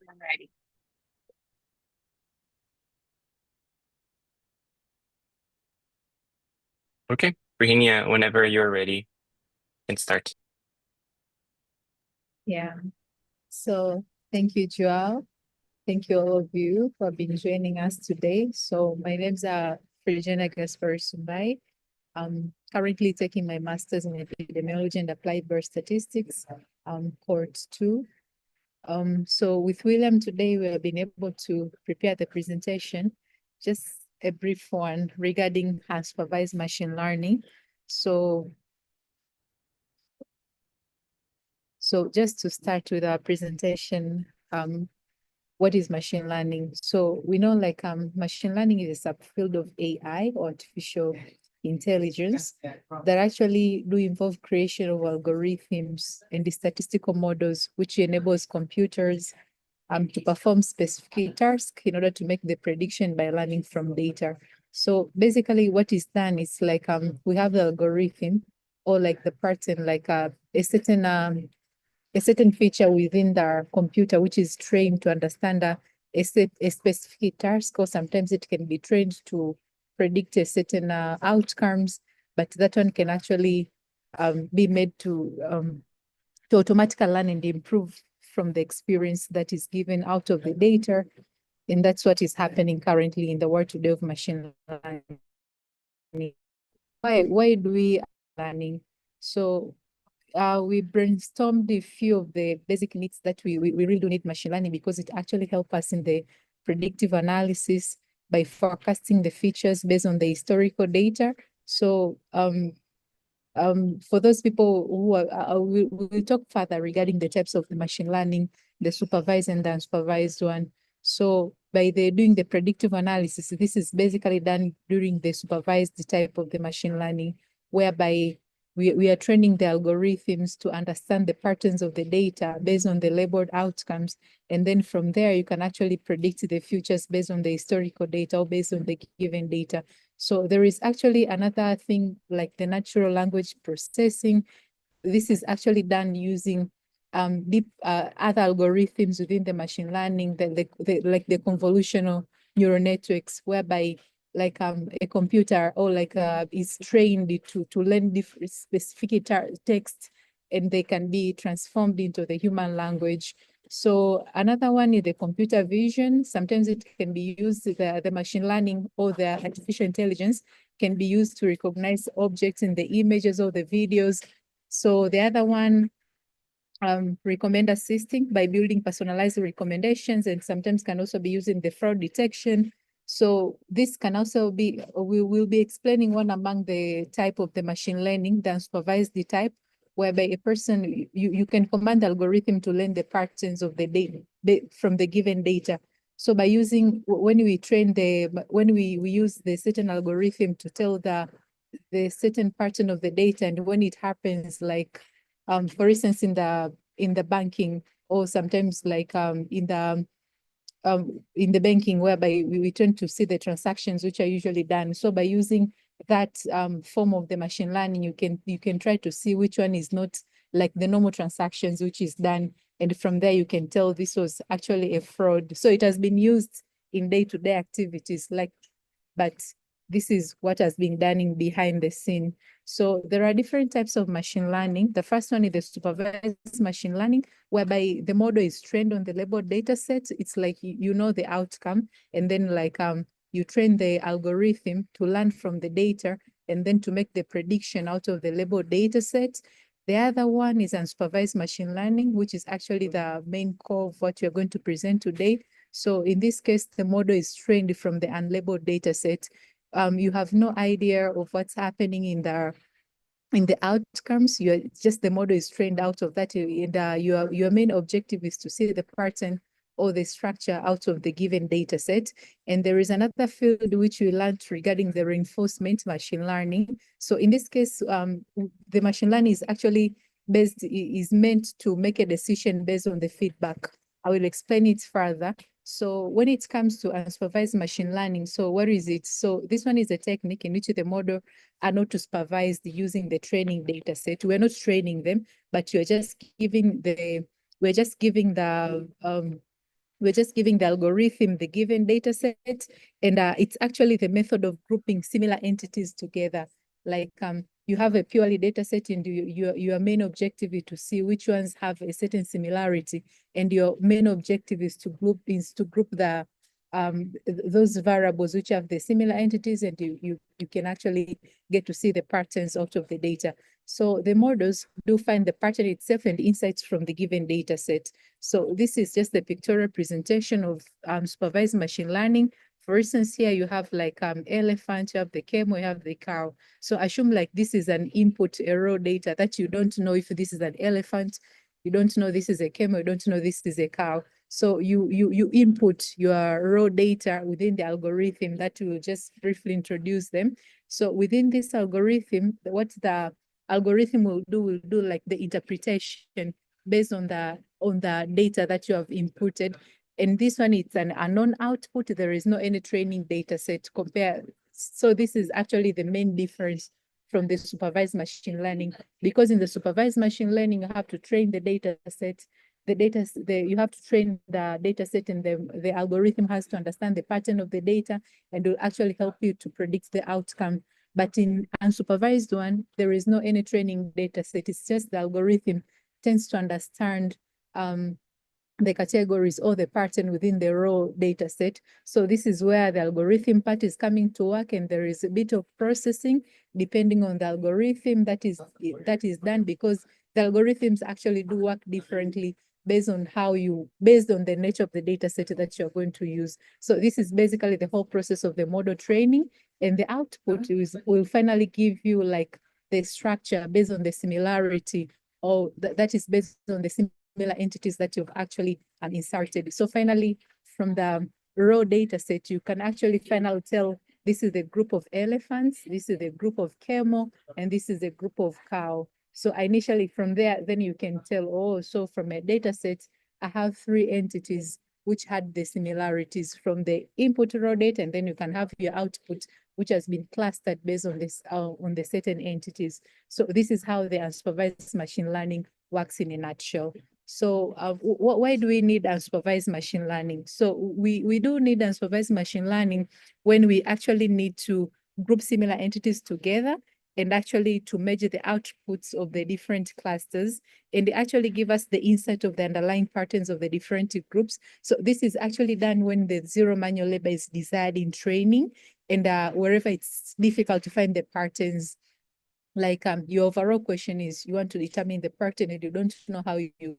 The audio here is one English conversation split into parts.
I'm ready. Okay, Frijenia, whenever you're ready, you can start. Yeah. So thank you, Joao. Thank you all of you for being joining us today. So my name's Frijenia Sumbai. I'm currently taking my master's in epidemiology and applied birth statistics, cohort 2. So with William today, we have been able to prepare the presentation, just a brief one regarding unsupervised machine learning. So just to start with our presentation, what is machine learning? So we know machine learning is a subfield of AI, or artificial intelligence, that actually do involve creation of algorithms and the statistical models, which enables computers to perform specific tasks in order to make the prediction by learning from data. So basically what is done is we have the algorithm, or like the pattern, a certain feature within the computer, which is trained to understand a specific task, or sometimes it can be trained to predict a certain outcomes, but that one can actually be made to automatically learn and improve from the experience that is given out of the data. And that's what is happening currently in the world today of machine learning. Why do we learning? So we brainstormed a few of the basic needs that we really do need machine learning, because it actually helps us in the predictive analysis by forecasting the features based on the historical data. So for those people who are, we'll talk further regarding the types of the machine learning, the supervised and the unsupervised one. So by doing the predictive analysis, this is basically done during the supervised type of the machine learning, whereby we are training the algorithms to understand the patterns of the data based on the labeled outcomes. And then from there, you can actually predict the futures based on the historical data or based on the given data. So there is actually another thing like the natural language processing. This is actually done using deep other algorithms within the machine learning, like the convolutional neural networks, whereby a computer or is trained to learn different specific text, and they can be transformed into the human language. So another one is the computer vision. Sometimes it can be used, the machine learning or the artificial intelligence can be used to recognize objects in the images or the videos. So the other one, recommend assisting by building personalized recommendations, and sometimes can also be using the fraud detection. So this can also be, we will be explaining one among the type of the machine learning, the unsupervised type, whereby a person, you can command the algorithm to learn the patterns of the data from the given data. So by using, when we use the certain algorithm to tell the certain pattern of the data, and when it happens, for instance, in the banking, or sometimes in the banking, whereby we tend to see the transactions which are usually done. So by using that form of the machine learning, you can try to see which one is not like the normal transactions which is done, and from there you can tell this was actually a fraud. So it has been used in day-to-day activities, but this is what has been done in behind the scene. So there are different types of machine learning. The first one is the supervised machine learning, whereby the model is trained on the labeled data set. It's like you know the outcome, and then you train the algorithm to learn from the data and then to make the prediction out of the labeled data set. The other one is unsupervised machine learning, which is actually the main core of what you're going to present today. So in this case, the model is trained from the unlabeled data set. You have no idea of what's happening in the outcomes. You're just, the model is trained out of that, and your main objective is to see the pattern or the structure out of the given data set. And there is another field which we learned regarding the reinforcement machine learning. So in this case, the machine learning is actually is meant to make a decision based on the feedback. I will explain it further. So when it comes to unsupervised machine learning, so what is it? So this one is a technique in which the model are not supervised using the training data set. We're not training them, but we're just giving the We're just giving the algorithm the given data set, and it's actually the method of grouping similar entities together. Like you have a purely data set, and your main objective is to see which ones have a certain similarity, and your main objective is to group the those variables which have the similar entities, and you can actually get to see the patterns out of the data. So the models do find the pattern itself and insights from the given data set. So this is just the pictorial presentation of supervised machine learning. For instance, here you have like elephant, you have the camel, you have the cow. So assume like this is an input, a raw data that you don't know if this is an elephant, you don't know this is a camel, you don't know this is a cow. So you input your raw data within the algorithm that will just briefly introduce them. So within this algorithm, what the algorithm will do like the interpretation based on the data that you have inputted. And this one, it's an unknown output. There is no any training data set compare. So this is actually the main difference from the supervised machine learning, because in the supervised machine learning, you have to train the data set. You have to train the data set, and the algorithm has to understand the pattern of the data and will actually help you to predict the outcome. But in unsupervised one, there is no any training data set. It's just the algorithm tends to understand the categories or the pattern within the raw data set. So this is where the algorithm part is coming to work, and there is a bit of processing depending on the algorithm that is done, because the algorithms actually do work differently based on the nature of the data set that you're going to use. So this is basically the whole process of the model training, and the output will finally give you like the structure based on the similarity, or that is based on the similar entities that you've actually inserted. So finally, from the raw data set, you can actually finally tell this is the group of elephants, this is the group of camel, and this is the group of cow. So initially from there, then you can tell, oh, so from a data set, I have 3 entities which had the similarities from the input raw data, and then you can have your output, which has been clustered based on this on the certain entities. So this is how the unsupervised machine learning works in a nutshell. So why do we need unsupervised machine learning? So we do need unsupervised machine learning when we actually need to group similar entities together and actually to measure the outputs of the different clusters, and actually give us the insight of the underlying patterns of the different groups. So this is actually done when the zero manual labor is desired in training, and wherever it's difficult to find the patterns. Like your overall question is you want to determine the pattern and you don't know how you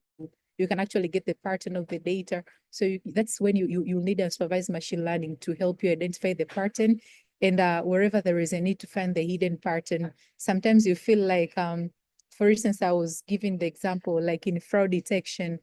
can actually get the pattern of the data. So that's when you need a supervised machine learning to help you identify the pattern. And wherever there is a need to find the hidden pattern, sometimes you feel like, for instance, I was giving the example, like in fraud detection,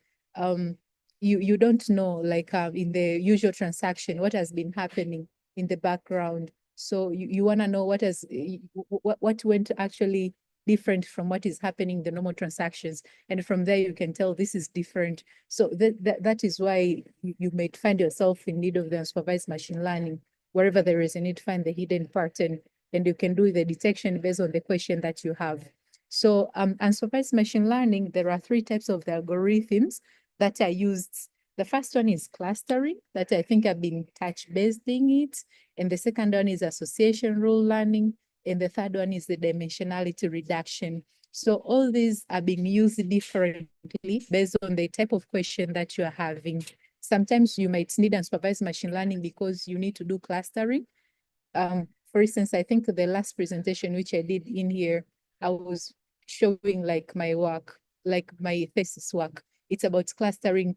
you don't know, like in the usual transaction, what has been happening in the background. So you want to know what went actually different from what is happening in the normal transactions. And from there, you can tell this is different. So that is why you may find yourself in need of the unsupervised machine learning, wherever there is a need to find the hidden pattern, and you can do the detection based on the question that you have. So unsupervised machine learning, there are 3 types of the algorithms that are used. The first one is clustering, that I think I've been touch-based in it. And the second one is association rule learning. And the third one is the dimensionality reduction. So all these are being used differently based on the type of question that you are having. Sometimes you might need unsupervised machine learning because you need to do clustering. For instance, I think the last presentation which I did in here, I was showing like my work, like my thesis work. It's about clustering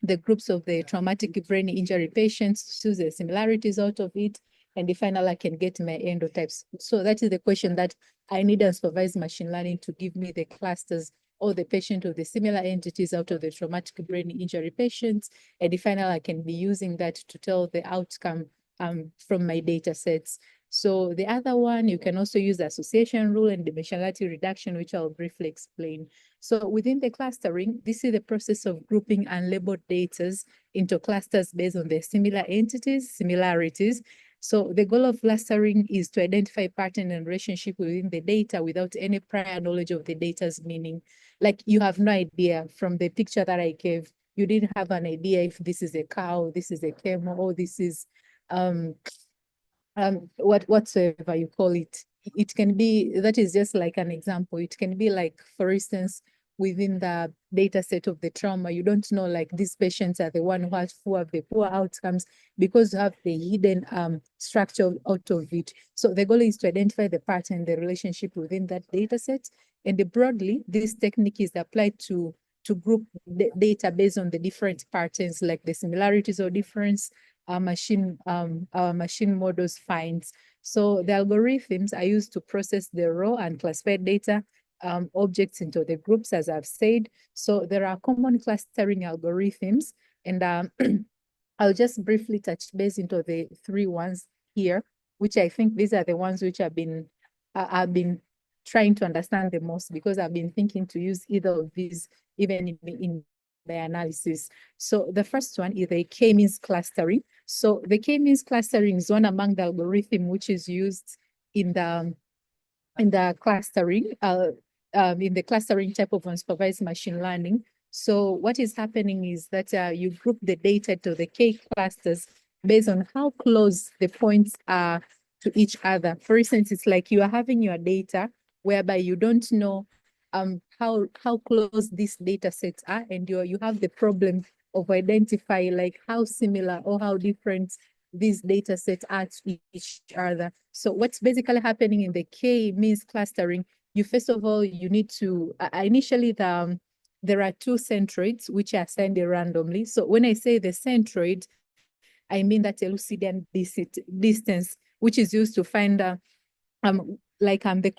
the groups of the traumatic brain injury patients, choose the similarities out of it, and the final I can get my endotypes. So that is the question that I need unsupervised machine learning to give me the clusters or the patient of the similar entities out of the traumatic brain injury patients. And the final I can be using that to tell the outcome from my data sets. So the other one, you can also use the association rule and dimensionality reduction, which I'll briefly explain. So within the clustering, this is the process of grouping unlabeled data into clusters based on their similar entities, similarities. So the goal of clustering is to identify pattern and relationship within the data without any prior knowledge of the data's meaning. Like you have no idea from the picture that I gave, you didn't have an idea if this is a cow, this is a camel, or this is um whatsoever you call it. It can be, that is just like an example. It can be like, for instance, within the data set of the trauma, you don't know like these patients are the one who have the poor outcomes because you have the hidden structure out of it. So the goal is to identify the pattern, the relationship within that data set. And broadly, this technique is applied to group the data based on the different patterns, like the similarities or difference our machine models finds. So the algorithms are used to process the raw and classified data objects into the groups, as I've said. So there are common clustering algorithms, and I'll just briefly touch base into the three ones here, which I think these are the ones which I've been trying to understand the most, because I've been thinking to use either of these even in the analysis. So the first one is the k-means clustering. So the k-means clustering is one among the algorithm which is used in the clustering in the clustering type of unsupervised machine learning. So what is happening is that you group the data to the k clusters based on how close the points are to each other. For instance, it's like you are having your data whereby you don't know how close these data sets are, and you have the problem of identifying like how similar or how different these data sets are to each other. So what's basically happening in the k-means clustering, you first of all, you need to initially there are two centroids which are assigned randomly. So when I say the centroid, I mean that Euclidean distance, which is used to find the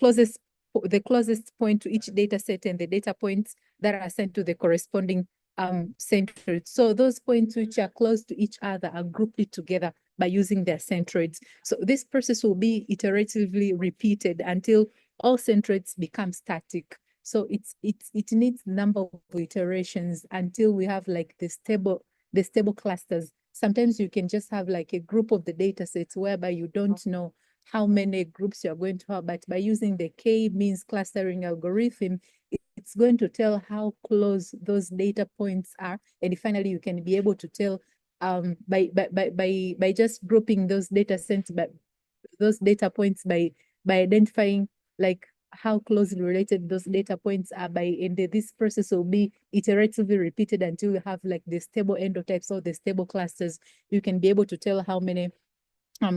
closest point to each data set and the data points that are sent to the corresponding centroids. So those points which are close to each other are grouped together by using their centroids. So this process will be iteratively repeated until all centroids become static. So it needs number of iterations until we have like the stable clusters. Sometimes you can just have like a group of the data sets whereby you don't know how many groups you're going to have, but by using the k-means clustering algorithm, it's going to tell how close those data points are. And finally, you can be able to tell by just grouping those data sets, but those data points by identifying like how closely related those data points are and this process will be iteratively repeated until you have like the stable endotypes or the stable clusters. You can be able to tell how many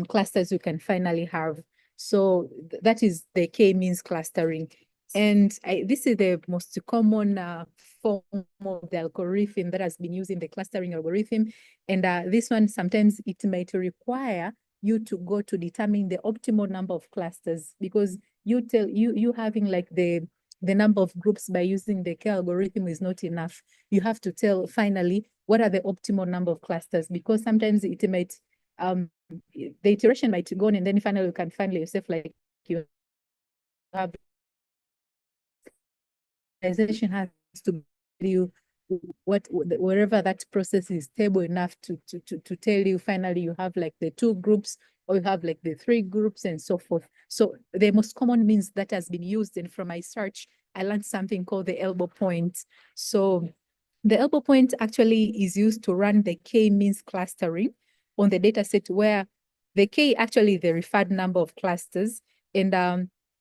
clusters you can finally have. So that is the k-means clustering. And this is the most common form of the algorithm that has been used in the clustering algorithm. And this one, sometimes it might require you to go to determine the optimal number of clusters, because you having like the number of groups by using the K algorithm is not enough. You have to tell finally what are the optimal number of clusters, because sometimes it might the iteration might go on, and then finally you can find yourself like you have organization has to give you wherever that process is stable enough to tell you finally you have like the two groups or you have like the three groups and so forth. So the most common means that has been used, and from my search, I learned something called the elbow point. So the elbow point actually is used to run the k-means clustering on the data set, where the k actually the referred number of clusters, and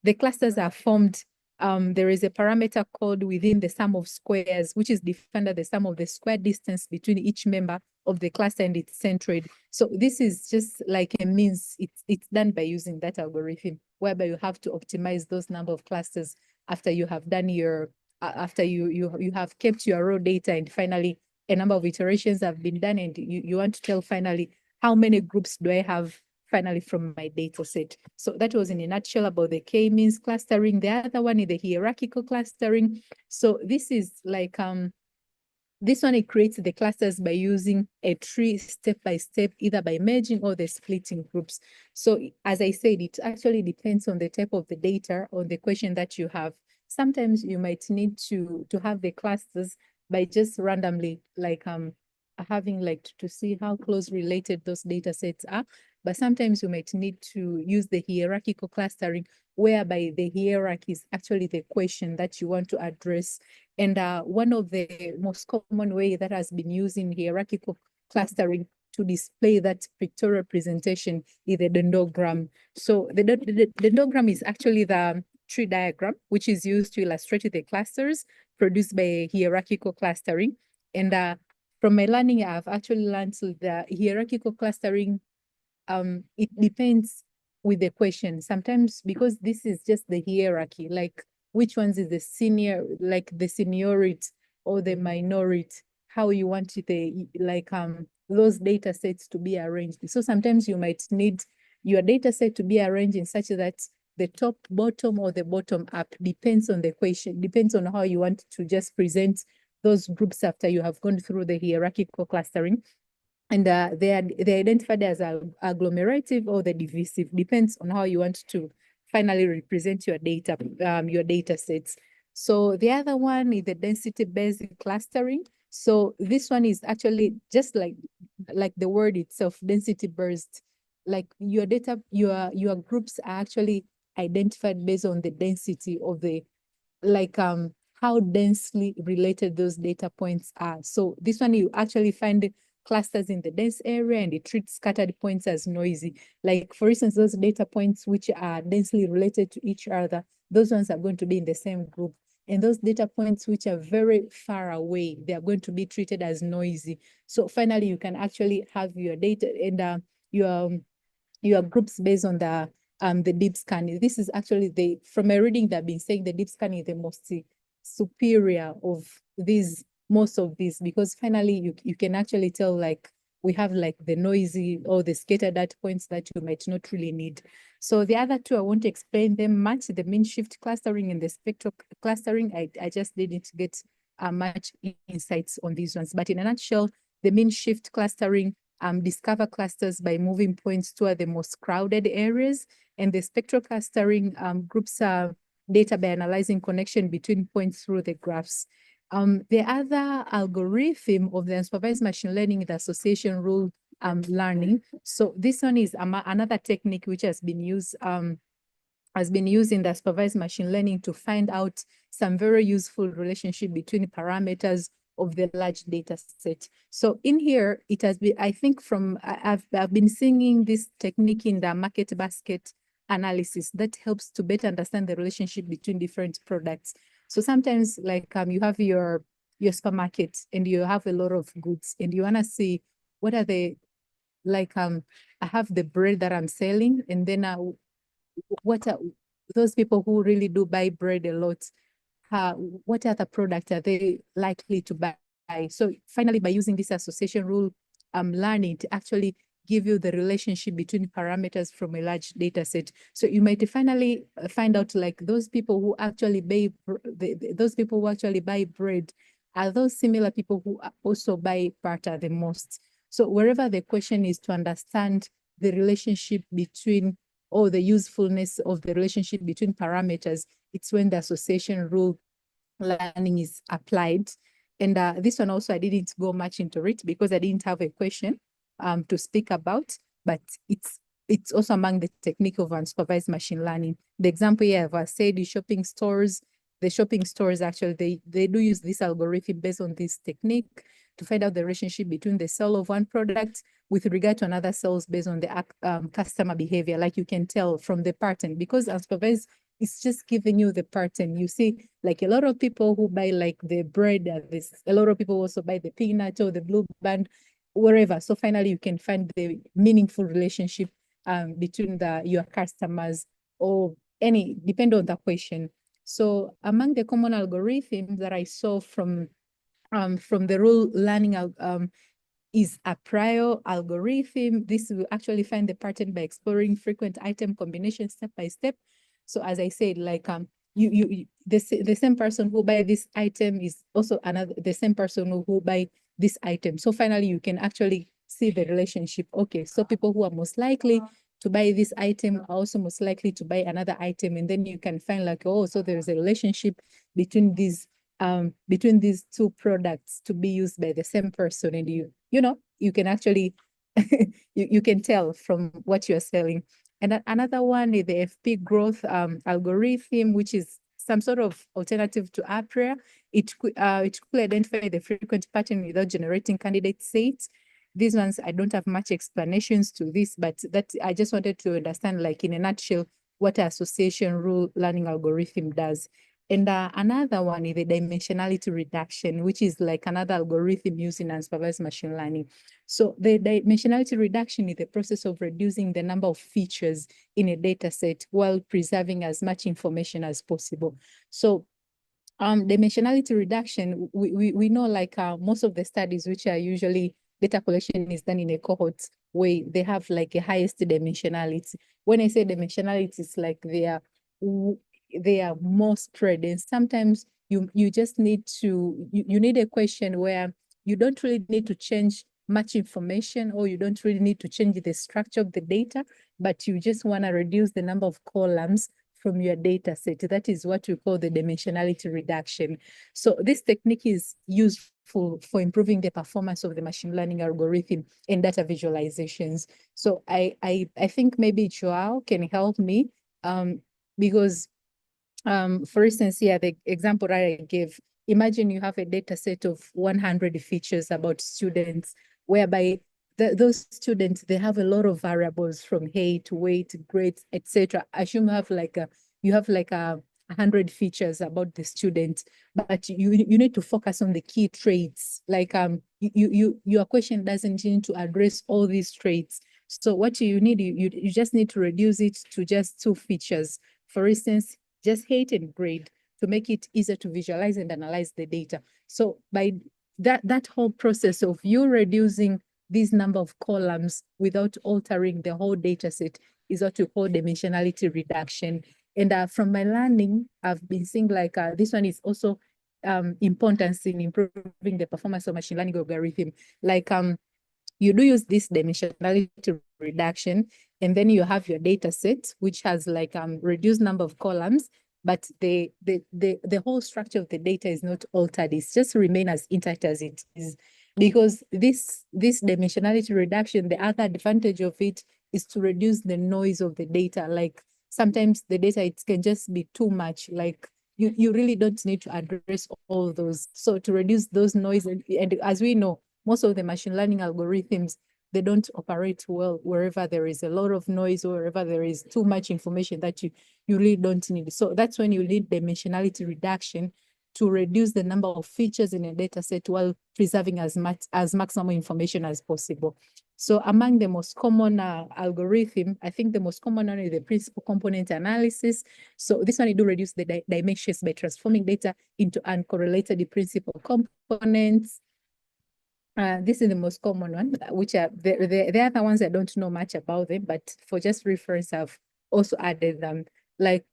the clusters are formed. There is a parameter called within the sum of squares, which is defined as the sum of the square distance between each member of the cluster and its centroid. So this is just like a means. It's done by using that algorithm, whereby you have to optimize those number of clusters after you have done your after you have kept your raw data, and finally a number of iterations have been done, and you want to tell finally how many groups do I have finally from my data set. So that was in a nutshell about the k-means clustering. The other one is the hierarchical clustering. So this is like this one, it creates the clusters by using a tree step by step, either by merging or the splitting groups. So as I said, it actually depends on the type of the data or the question that you have. Sometimes you might need to have the clusters by just randomly like having like to see how close related those data sets are. but sometimes you might need to use the hierarchical clustering, whereby the hierarchy is actually the question that you want to address. And one of the most common way that has been used in hierarchical clustering to display that pictorial presentation is the dendrogram. So the dendrogram is actually the tree diagram, which is used to illustrate the clusters produced by hierarchical clustering. And from my learning, I've actually learned the hierarchical clustering, it depends with the question. Sometimes because this is just the hierarchy, like which ones is the senior, like the seniority or the minority, how you want the like those data sets to be arranged. So sometimes you might need your data set to be arranged in such that the top, bottom, or the bottom up depends on the question, depends on how you want to just present those groups after you have gone through the hierarchical clustering. And they're identified as agglomerative or the divisive, depends on how you want to finally represent your data sets. So the other one is the density-based clustering. So this one is actually just like the word itself, density-based. Like your data, your groups are actually identified based on the density of the, like how densely related those data points are. So this one you actually find clusters in the dense area, and it treats scattered points as noisy. Like for instance, those data points which are densely related to each other, those ones are going to be in the same group. And those data points which are very far away, they are going to be treated as noisy. So finally, you can actually have your data and your groups based on the deep scan. This is actually from a reading that I've been saying, the deep scan is the most superior of most of these, because finally you can actually tell, like we have like the noisy or the scattered data points that you might not really need. So the other two, I won't explain them much, the mean shift clustering and the spectral clustering. I just didn't get much insights on these ones, but in a nutshell, the mean shift clustering discover clusters by moving points toward the most crowded areas, and the spectral clustering groups data by analyzing connection between points through the graphs. The other algorithm of the unsupervised machine learning, the association rule learning. So this one is another technique which has been used in the supervised machine learning to find out some very useful relationship between parameters of the large data set. So in here, it has been, I think I've been seeing this technique in the market basket analysis that helps to better understand the relationship between different products. So sometimes like you have your supermarket and you have a lot of goods and you want to see what are the, like I have the bread that I'm selling, and then what are those people who really do buy bread a lot, what other product are they likely to buy? So finally, by using this association rule, I'm learning to actually give you the relationship between parameters from a large data set. So you might finally find out, like those people who actually buy bread, are those similar people who also buy butter the most? So wherever the question is to understand the relationship between, or the usefulness of the relationship between parameters, it's when the association rule learning is applied. And this one also, I didn't go much into it because I didn't have a question to speak about, but it's also among the technique of unsupervised machine learning. The example here I've said is shopping stores. The shopping stores actually, they do use this algorithm based on this technique to find out the relationship between the sale of one product with regard to another sales based on the customer behavior. Like you can tell from the pattern, because unsupervised, it's just giving you the pattern. You see, like a lot of people who buy like the bread, a lot of people also buy the peanut or the blue band, wherever. So finally, you can find the meaningful relationship between your customers, or any, depend on the question. So among the common algorithms that I saw from the rule learning is a prior algorithm. This will actually find the pattern by exploring frequent item combinations step by step. So as I said, like the same person who buy this item is also the same person who buy this item. So finally, you can actually see the relationship. Okay, so people who are most likely to buy this item are also most likely to buy another item, and then you can find like, oh, so there's a relationship between these two products to be used by the same person, and you can actually you can tell from what you're selling. And another one is the FP growth algorithm, which is some sort of alternative to Apria. It could identify the frequent pattern without generating candidate sets. These ones, I don't have much explanations to this, but that I just wanted to understand, like in a nutshell, what association rule learning algorithm does. And another one is the dimensionality reduction, which is like another algorithm used in unsupervised machine learning. So the dimensionality reduction is the process of reducing the number of features in a data set while preserving as much information as possible. So dimensionality reduction, we know like most of the studies which are usually data collection is done in a cohort way, they have like a highest dimensionality. When I say dimensionality, it's like they are more spread, and sometimes you just need to you need a question where you don't really need to change much information, or you don't really need to change the structure of the data, but you just want to reduce the number of columns from your data set. That is what we call the dimensionality reduction. So this technique is useful for improving the performance of the machine learning algorithm in data visualizations. So I think maybe Joao can help me because for instance, here, the example that I gave, imagine you have a data set of 100 features about students, whereby those students, they have a lot of variables from height, weight, grades, etc. Assume you have like a 100 features about the student, but you need to focus on the key traits. Like your question doesn't need to address all these traits. So what you need, you just need to reduce it to just 2 features. For instance, just height and grade, to make it easier to visualize and analyze the data. So by that whole process of you reducing this number of columns without altering the whole data set is what we call dimensionality reduction. And from my learning, I've been seeing like this one is also important in improving the performance of machine learning algorithm. Like you do use this dimensionality reduction, and then you have your data set, which has like reduced number of columns, but the whole structure of the data is not altered. It's just remain as intact as it is. Because this dimensionality reduction, the other advantage of it is to reduce the noise of the data. Like sometimes the data, it can just be too much. Like you really don't need to address all those. So to reduce those noise, and as we know, most of the machine learning algorithms, they don't operate well wherever there is a lot of noise or wherever there is too much information that you really don't need. So that's when you need dimensionality reduction to reduce the number of features in a data set while preserving as maximum information as possible. So among the most common algorithm, I think the most common one is the principal component analysis. So this one, you do reduce the dimensions by transforming data into uncorrelated principal components. This is the most common one, which are the other ones I don't know much about them, but for just reference, I've also added them. Like,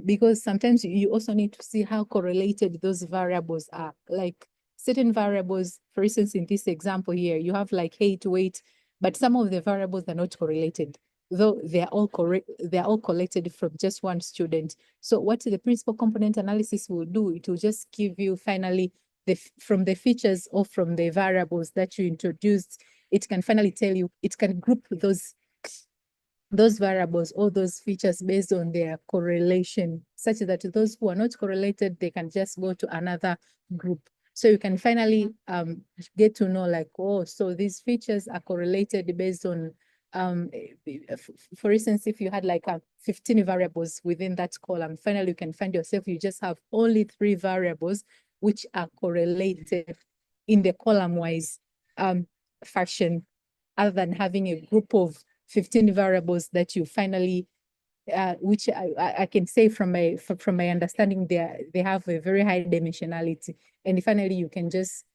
because sometimes you also need to see how correlated those variables are. Like certain variables, for instance, in this example here, you have like height, weight, but some of the variables are not correlated, though they're all collected from just one student. So what the principal component analysis will do, it will just give you finally from the features or from the variables that you introduced, it can finally tell you, it can group those variables or those features based on their correlation, such that those who are not correlated, they can just go to another group. So you can finally get to know like, oh, so these features are correlated based on, for instance, if you had like 15 variables within that column, finally you can find yourself, you just have only 3 variables which are correlated in the column-wise fashion, other than having a group of 15 variables that you finally, which I can say from my understanding, they have a very high dimensionality. And finally, you can just,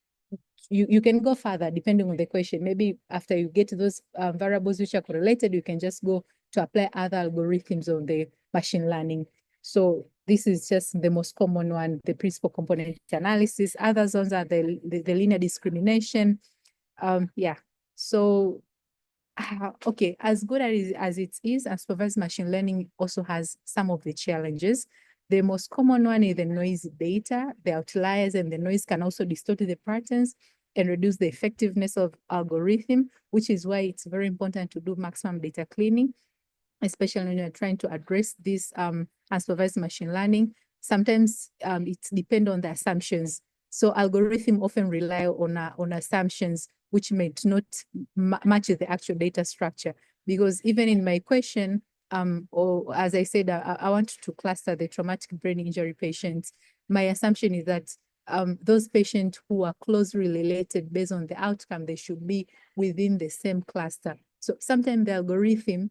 you can go further depending on the question. Maybe after you get those variables which are correlated, you can just go to apply other algorithms on the machine learning. So this is just the most common one, the principal component analysis. Other ones are the linear discrimination. Yeah. So okay, as good as it is, unsupervised machine learning also has some of the challenges. The most common one is the noisy data. The outliers and the noise can also distort the patterns. and reduce the effectiveness of algorithm, which is why it's very important to do maximum data cleaning, especially when you're trying to address this unsupervised machine learning. Sometimes it depends on the assumptions. So algorithms often rely on assumptions which may not match the actual data structure. Because even in my question, or as I said, I want to cluster the traumatic brain injury patients. My assumption is that those patients who are closely related based on the outcome, they should be within the same cluster. So sometimes the algorithm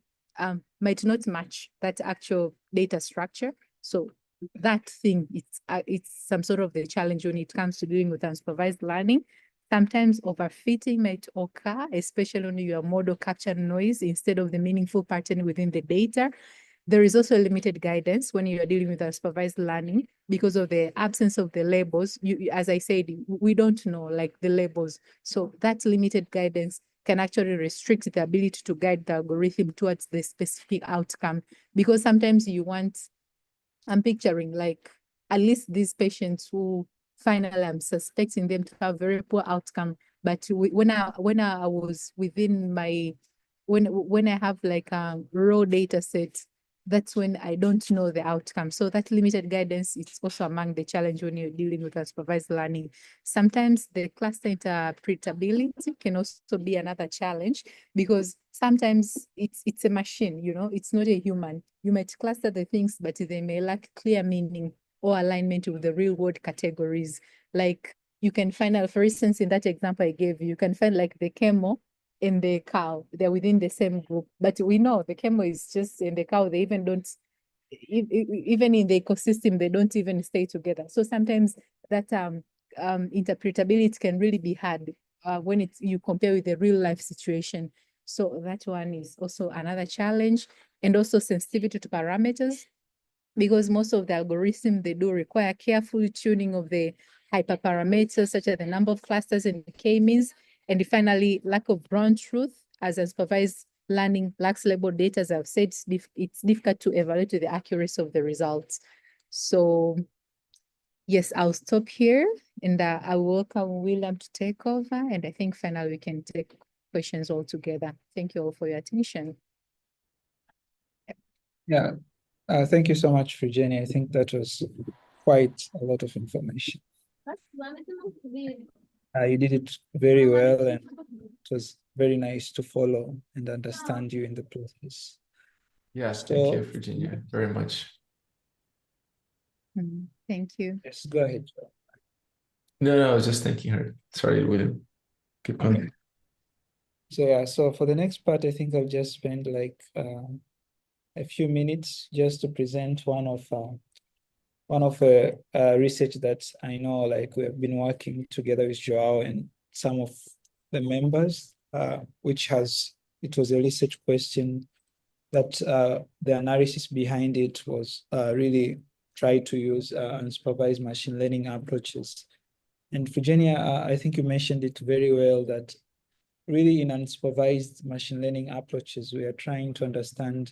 might not match that actual data structure. So that thing, it's some sort of the challenge when it comes to dealing with unsupervised learning. Sometimes overfitting might occur, especially when your model capture noise instead of the meaningful pattern within the data. There is also limited guidance when you are dealing with unsupervised learning because of the absence of the labels. As I said, we don't know like the labels. So that limited guidance can actually restrict the ability to guide the algorithm towards the specific outcome. Because sometimes I'm picturing like at least these patients who finally I'm suspecting them to have very poor outcome. But when I was within my when I have like a raw data set, that's when I don't know the outcome. So that limited guidance is also among the challenge when you're dealing with unsupervised learning. Sometimes the cluster interpretability can also be another challenge because sometimes it's a machine, it's not a human. You might cluster the things, but they may lack clear meaning or alignment with the real world categories. Like you can find, for instance, in that example I gave you can find like the camel and the cow, they're within the same group. But we know the camel is just in the cow, they even don't, even in the ecosystem, they don't even stay together. So sometimes that interpretability can really be hard when you compare with the real life situation. So that one is also another challenge, and also sensitivity to parameters, because most of the algorithms, they do require careful tuning of the hyperparameters, such as the number of clusters and k-means. And finally, lack of ground truth, as unsupervised learning lacks labeled data. As I've said, it's difficult to evaluate the accuracy of the results. So yes, I'll stop here, and I will welcome William to take over. And I think finally we can take questions all together. Thank you all for your attention. Yeah, thank you so much, Frijenia. I think that was quite a lot of information. You did it very well, and it was very nice to follow and understand you in the process. Yes, thank you, Frijenia, very much. Thank you. Yes, go ahead. No, I was just thanking her. Sorry, William. Keep going. Okay. So yeah, so for the next part, I think I'll just spend like a few minutes just to present one of research that I know, like we have been working together with Joao and some of the members, it was a research question that the analysis behind it was really try to use unsupervised machine learning approaches. And Virginia, I think you mentioned it very well that really in unsupervised machine learning approaches, we are trying to understand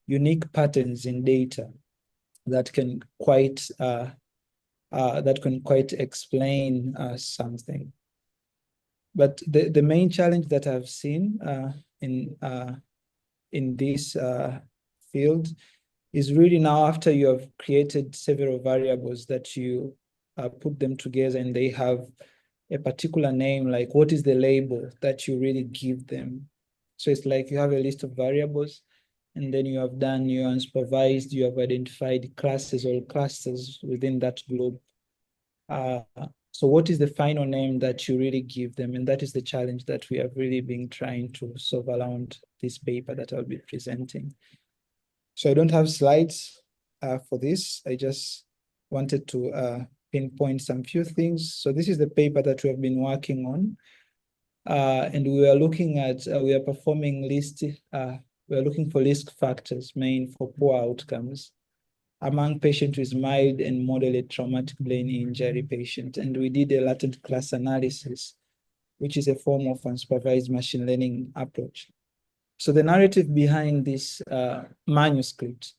unique patterns in data that can quite explain something. But the main challenge that I've seen in this field is really now after you have created several variables that you put them together and they have a particular name, like what is the label that you really give them? So it's like you have a list of variables and then you have done your unsupervised, you have identified classes or clusters within that group. So what is the final name that you really give them? And that is the challenge that we have really been trying to solve around this paper that I'll be presenting. So I don't have slides for this. I just wanted to pinpoint some few things. So this is the paper that we have been working on. And we are looking at, we are performing we are looking for risk factors main for poor outcomes among patients with mild and moderate traumatic brain injury patients. And we did a latent class analysis, which is a form of unsupervised machine learning approach. So the narrative behind this manuscript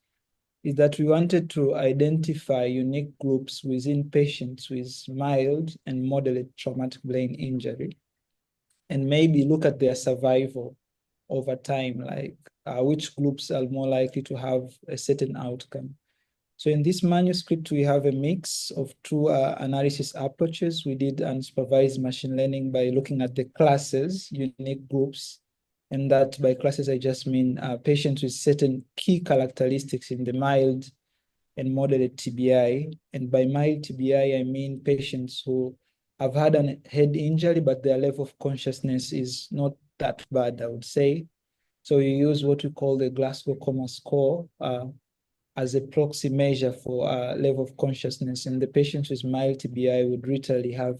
is that we wanted to identify unique groups within patients with mild and moderate traumatic brain injury, and maybe look at their survival over time, like which groups are more likely to have a certain outcome. So in this manuscript, we have a mix of two analysis approaches. We did unsupervised machine learning by looking at the classes, unique groups, and that by classes, I just mean patients with certain key characteristics in the mild and moderate TBI. And by mild TBI, I mean patients who have had a head injury, but their level of consciousness is not that bad, I would say. So you use what we call the Glasgow Coma Score as a proxy measure for level of consciousness. And the patients with mild TBI would literally have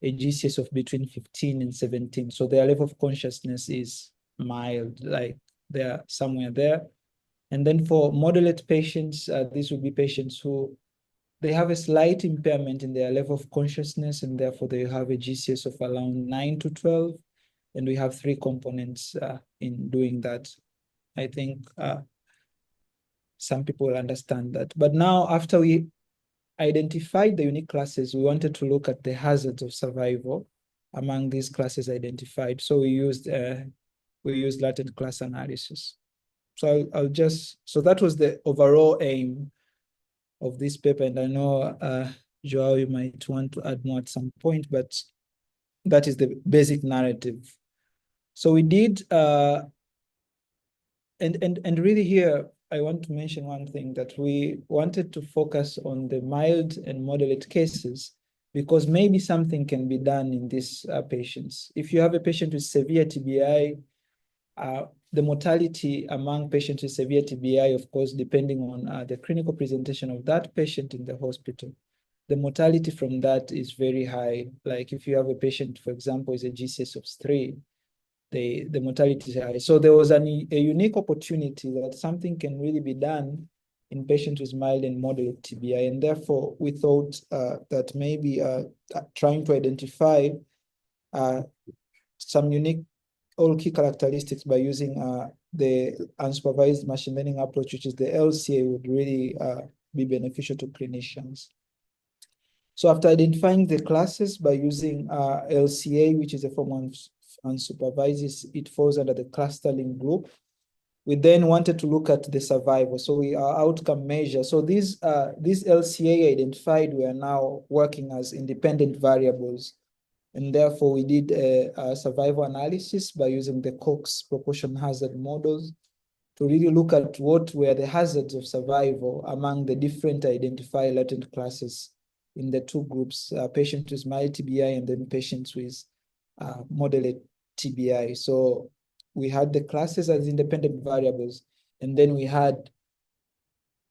a GCS of between 15 and 17. So their level of consciousness is mild, like they're somewhere there. And then for moderate patients, these would be patients who they have a slight impairment in their level of consciousness, and therefore they have a GCS of around 9 to 12. And we have three components in doing that. I think some people will understand that. But now, after we identified the unique classes, we wanted to look at the hazards of survival among these classes identified. So we used latent class analysis. So so that was the overall aim of this paper. And I know, Joao, you might want to add more at some point, but that is the basic narrative. So we did, and really here, I want to mention one thing, that we wanted to focus on the mild and moderate cases, because maybe something can be done in these patients. If you have a patient with severe TBI, the mortality among patients with severe TBI, of course, depending on the clinical presentation of that patient in the hospital, the mortality from that is very high. Like if you have a patient, for example, is a GCS of 3, the mortality is high. So there was a unique opportunity that something can really be done in patients with mild and moderate TBI. And therefore, we thought that maybe trying to identify some unique all key characteristics by using the unsupervised machine learning approach, which is the LCA, would really be beneficial to clinicians. So after identifying the classes by using LCA, which is a form of unsupervised, it falls under the clustering group. We then wanted to look at the survival. So we are outcome measure. So these LCA identified, we are now working as independent variables. And therefore, we did a survival analysis by using the Cox proportion hazard models to really look at what were the hazards of survival among the different identified latent classes in the two groups, patients with mild TBI and then patients with moderate TBI. So we had the classes as independent variables, and then we had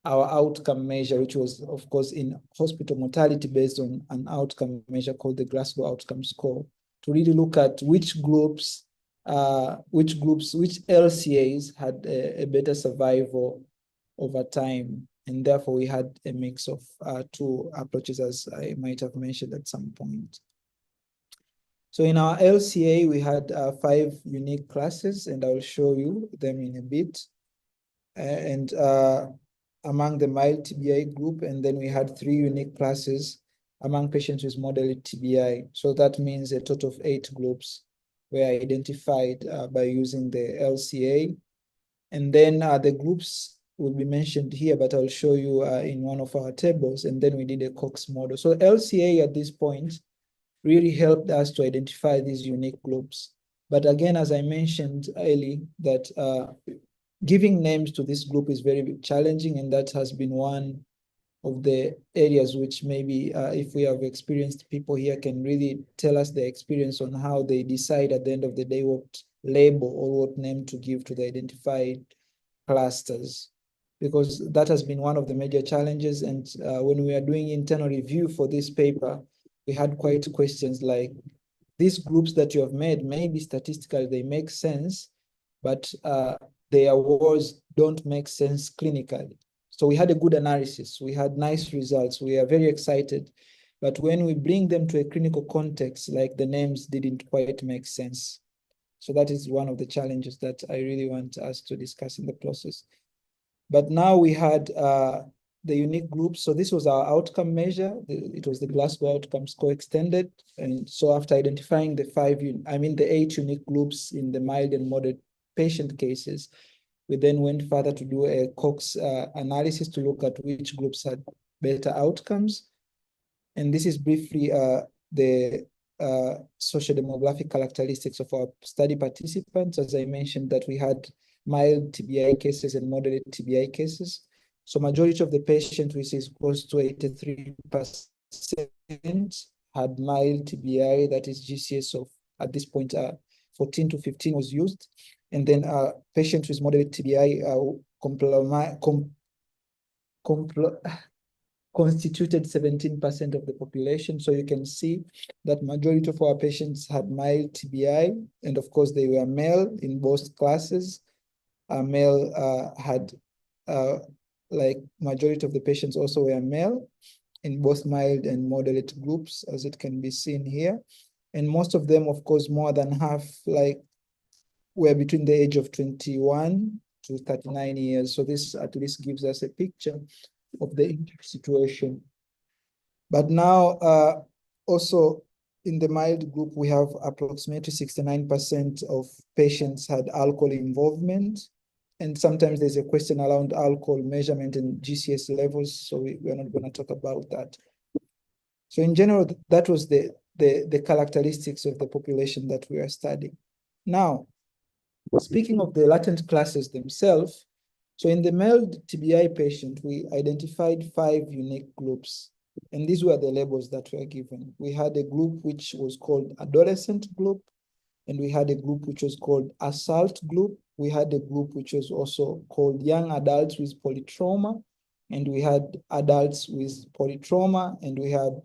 our outcome measure, which was, of course, in hospital mortality based on an outcome measure called the Glasgow Outcome Score, to really look at which LCAs had a better survival over time. And therefore, we had a mix of two approaches, as I might have mentioned at some point. So in our LCA, we had 5 unique classes, and I'll show you them in a bit. And among the mild TBI group, and then we had 3 unique classes among patients with moderate TBI. So that means a total of 8 groups were identified by using the LCA. And then the groups will be mentioned here, but I'll show you in one of our tables. And then we did a Cox model. So LCA at this point really helped us to identify these unique groups. But again, as I mentioned earlier, that giving names to this group is very challenging, and that has been one of the areas which maybe if we have experienced people here can really tell us their experience on how they decide at the end of the day what label or what name to give to the identified clusters, because that has been one of the major challenges. And when we are doing internal review for this paper, we had quite questions like, these groups that you have made, maybe statistically they make sense, but their awards don't make sense clinically. So we had a good analysis. We had nice results. We are very excited. But when we bring them to a clinical context, like the names didn't quite make sense. So that is one of the challenges that I really want us to discuss in the process. But now we had the unique groups. So this was our outcome measure. It was the Glasgow Outcome Score extended. And so after identifying the the 8 unique groups in the mild and moderate patient cases, we then went further to do a Cox analysis to look at which groups had better outcomes. And this is briefly the social demographic characteristics of our study participants. As I mentioned, that we had mild TBI cases and moderate TBI cases. So majority of the patients, which is close to 83%, had mild TBI, that is GCS of, at this point, 14 to 15 was used. And then patients with moderate TBI constituted 17% of the population. So you can see that majority of our patients had mild TBI, and of course they were male in both classes. Male had, like majority of the patients also were male in both mild and moderate groups, as it can be seen here. And most of them, of course, more than half, like, were between the age of 21 to 39 years. So this at least gives us a picture of the situation. But now, also in the mild group, we have approximately 69% of patients had alcohol involvement. And sometimes there's a question around alcohol measurement and GCS levels, so we're not going to talk about that. So in general, that was the characteristics of the population that we are studying. Now, speaking of the latent classes themselves, so in the mild TBI patient, we identified 5 unique groups, and these were the labels that were given. We had a group which was called adolescent group, and we had a group which was called assault group. We had a group which was also called young adults with polytrauma, and we had adults with polytrauma, and we had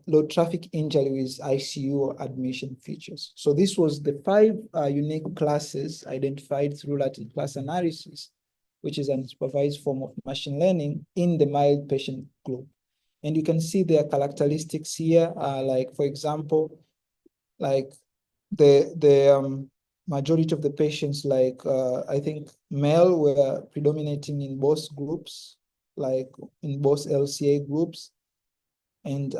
low traffic injury with ICU admission features. So this was the 5 unique classes identified through latent class analysis, which is an unsupervised form of machine learning in the mild patient group. And you can see their characteristics here, like, for example, like the majority of the patients, like I think male were predominating in both groups, like in both LCA groups. And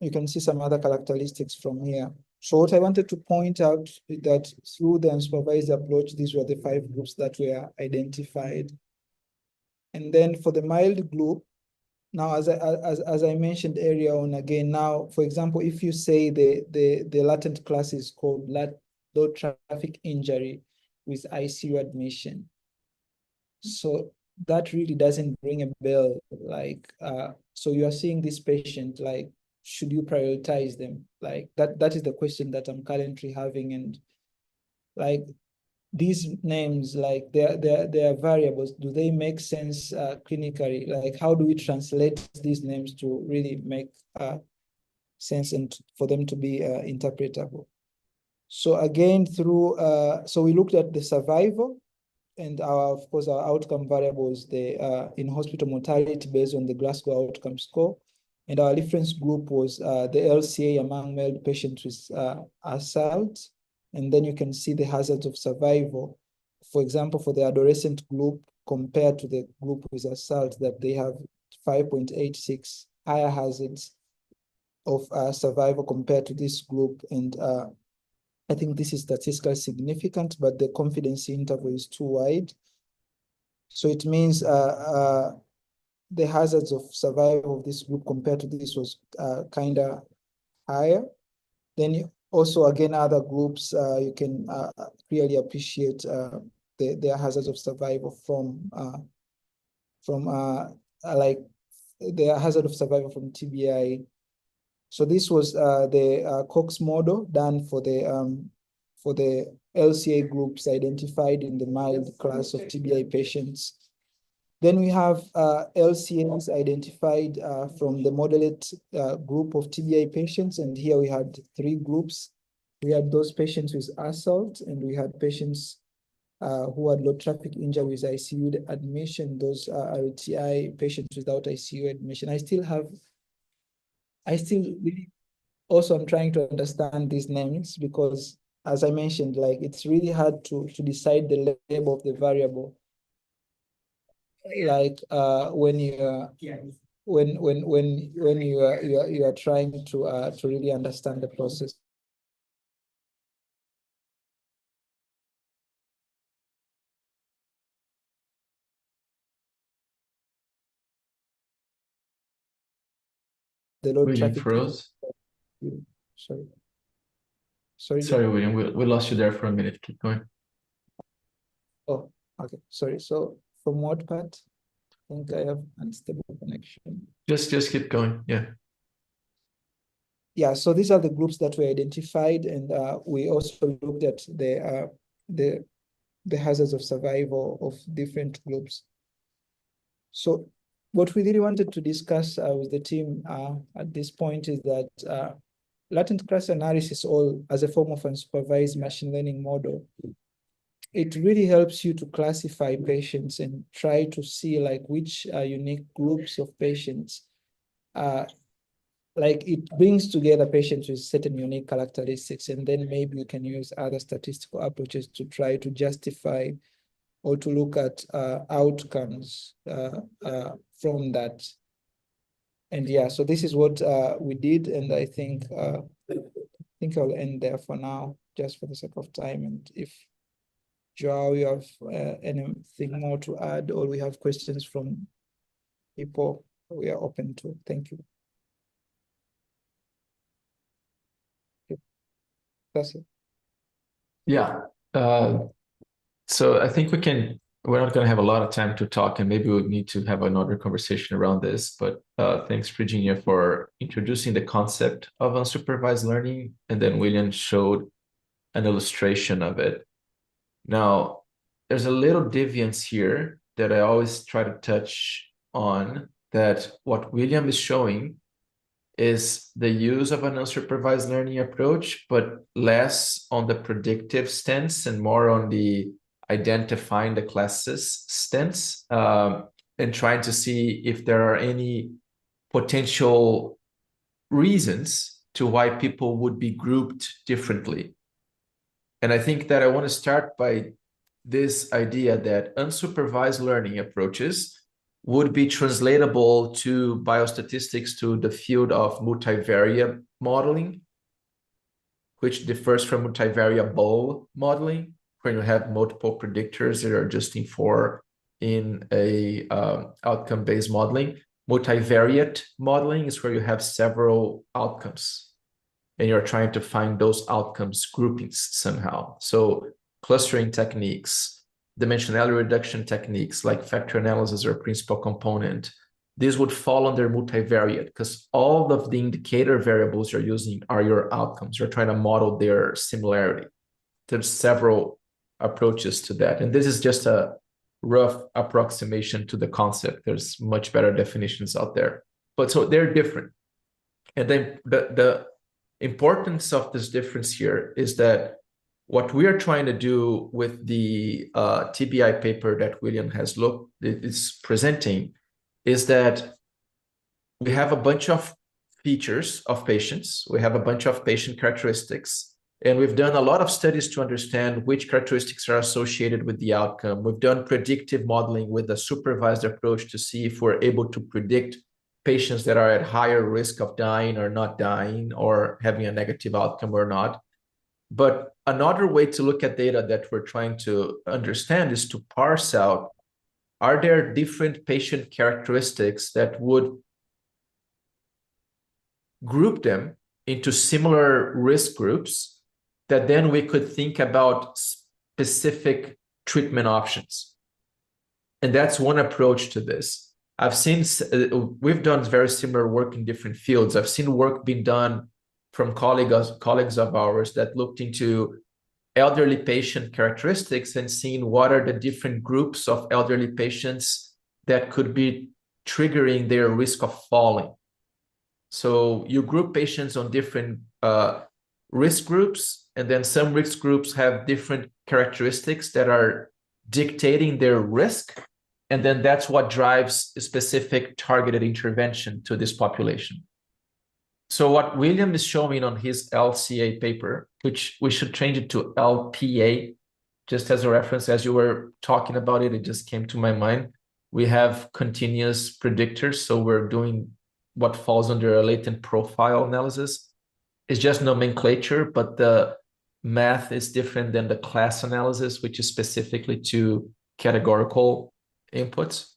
you can see some other characteristics from here. So what I wanted to point out is that through the unsupervised approach, these were the 5 groups that were identified. And then for the mild group, now, as I mentioned earlier on, again, now, for example, if you say the latent class is called low traffic injury with ICU admission, so that really doesn't ring a bell. Like, so you are seeing this patient, like, should you prioritize them? Like, that is the question that I'm currently having. And like, these names, like, they're variables. Do they make sense clinically? Like, how do we translate these names to really make sense and for them to be interpretable? So again, through, so we looked at the survival, and of course, our outcome variables, the in-hospital mortality based on the Glasgow Outcome Score. And our reference group was the LCA among male patients with assault. And then you can see the hazards of survival. For example, for the adolescent group compared to the group with assault, that they have 5.86 higher hazards of survival compared to this group. And I think this is statistically significant, but the confidence interval is too wide. So it means the hazards of survival of this group compared to this was kind of higher. Then also, again, other groups, you can clearly appreciate their hazards of survival from like their hazard of survival from TBI. So this was the Cox model done for the LCA groups identified in the mild class of TBI patients. Then we have LCAs identified from the moderate group of TBI patients. And here we had 3 groups. We had those patients with assault, and we had patients who had low traffic injury with ICU admission, those RTI patients without ICU admission. I still really also I'm trying to understand these names, because as I mentioned, like, it's really hard to decide the label of the variable. like when you are when you are trying to really understand the process. The low William traffic. froze. Sorry. Sorry, William, we lost you there for a minute. Keep going. Oh, okay. Sorry. So from what part? I think I have unstable connection. Just keep going. Yeah. Yeah, so these are the groups that were identified, and we also looked at the hazards of survival of different groups. So what we really wanted to discuss with the team at this point is that latent class analysis, all as a form of unsupervised machine learning model, it really helps you to classify patients and try to see like which unique groups of patients like it brings together patients with certain unique characteristics, and then maybe you can use other statistical approaches to try to justify or to look at outcomes from that. And yeah, so this is what we did, and I think I'll end there for now, just for the sake of time. And if Joao, you have anything more to add, or we have questions from people, we are open to. Thank you. That's it. Yeah. So I think we're not going to have a lot of time to talk, and maybe we'll need to have another conversation around this. But thanks, Frijenia, for introducing the concept of unsupervised learning. And then William showed an illustration of it. Now, there's a little deviance here that I always try to touch on, that what William is showing is the use of an unsupervised learning approach, but less on the predictive stance and more on the identifying the classes stance, and trying to see if there are any potential reasons to why people would be grouped differently. And I think that I want to start by this idea that unsupervised learning approaches would be translatable to biostatistics, to the field of multivariate modeling, which differs from multivariable modeling, where you have multiple predictors that are adjusting for in a outcome-based modeling. Multivariate modeling is where you have several outcomes, and you're trying to find those outcomes groupings somehow. So clustering techniques, dimensionality reduction techniques like factor analysis or principal component, this would fall under multivariate because all of the indicator variables you're using are your outcomes. You're trying to model their similarity. There's several approaches to that. And this is just a rough approximation to the concept. There's much better definitions out there. But so they're different. And then the importance of this difference here is that what we are trying to do with the TBI paper that William is presenting is that we have a bunch of features of patients. We have a bunch of patient characteristics, and we've done a lot of studies to understand which characteristics are associated with the outcome. We've done predictive modeling with a supervised approach to see if we're able to predict patients that are at higher risk of dying or not dying or having a negative outcome or not. But another way to look at data that we're trying to understand is to parse out, are there different patient characteristics that would group them into similar risk groups that then we could think about specific treatment options? And that's one approach to this. We've done very similar work in different fields. I've seen work being done from colleagues of ours that looked into elderly patient characteristics and seeing what are the different groups of elderly patients that could be triggering their risk of falling. So you group patients on different risk groups, and then some risk groups have different characteristics that are dictating their risk. And then that's what drives a specific targeted intervention to this population. So what William is showing on his LCA paper, which we should change it to LPA, just as a reference, as you were talking about it, it just came to my mind. We have continuous predictors, so we're doing what falls under a latent profile analysis. It's just nomenclature, but the math is different than the class analysis, which is specifically to categorical inputs.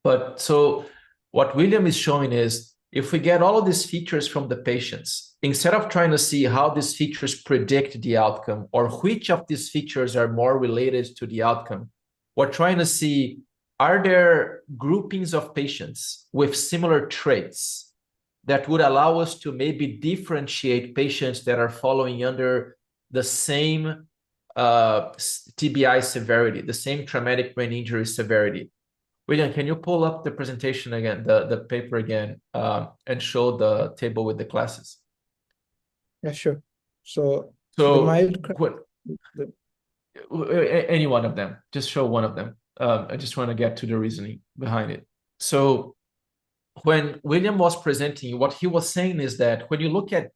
But so what William is showing is, if we get all of these features from the patients, instead of trying to see how these features predict the outcome or which of these features are more related to the outcome, we're trying to see, are there groupings of patients with similar traits that would allow us to maybe differentiate patients that are following under the same TBI severity, the same traumatic brain injury severity. William, can you pull up the presentation again, the paper again, and show the table with the classes? Yeah, sure. So So the any one of them, just show one of them. I just want to get to the reasoning behind it. So when William was presenting, what he was saying is that when you look at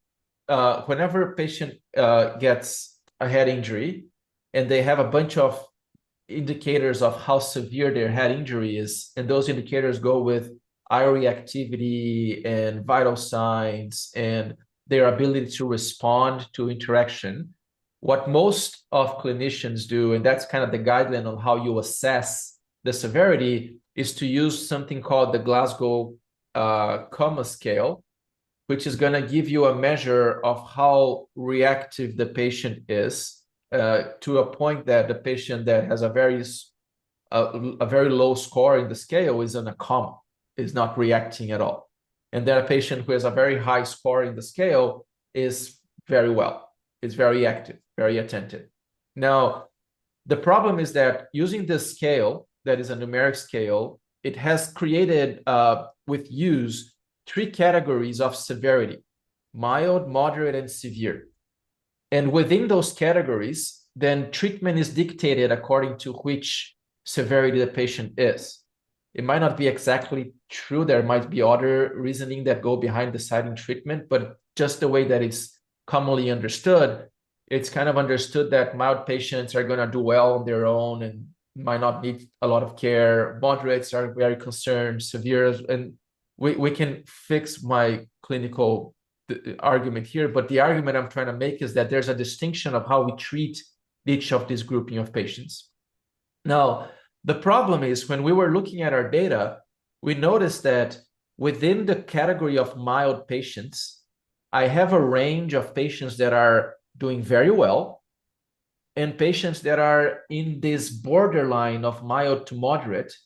whenever a patient gets a head injury and they have a bunch of indicators of how severe their head injury is, and those indicators go with eye reactivity and vital signs and their ability to respond to interaction, what most of clinicians do, and that's kind of the guideline on how you assess the severity, is to use something called the Glasgow Coma Scale, which is going to give you a measure of how reactive the patient is, to a point that the patient that has a very low score in the scale is in a coma, is not reacting at all. And then a patient who has a very high score in the scale is very well, is very active, very attentive. Now, the problem is that using this scale, that is a numeric scale, it has created, with use, 3 categories of severity: mild, moderate, and severe. And within those categories, then treatment is dictated according to which severity the patient is. It might not be exactly true. There might be other reasoning that go behind deciding treatment, but just the way that it's commonly understood, it's kind of understood that mild patients are going to do well on their own and might not need a lot of care. Moderates are very concerned, severe, and we can fix my clinical argument here, but the argument I'm trying to make is that there's a distinction of how we treat each of these grouping of patients. Now, the problem is when we were looking at our data, we noticed that within the category of mild patients, I have a range of patients that are doing very well and patients that are in this borderline of mild to moderate,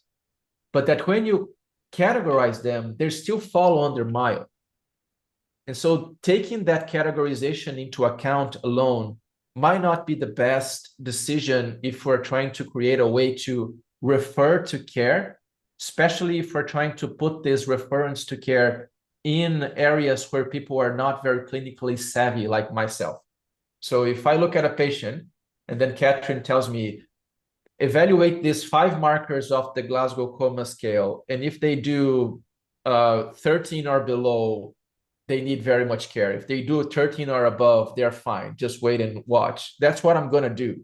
but that when you categorize them, they still fall under mild. And so taking that categorization into account alone might not be the best decision if we're trying to create a way to refer to care, especially if we're trying to put this reference to care in areas where people are not very clinically savvy, like myself. So if I look at a patient and then Catherine tells me, evaluate these 5 markers of the Glasgow Coma Scale, and if they do 13 or below, they need very much care. If they do 13 or above, they're fine. Just wait and watch. That's what I'm going to do.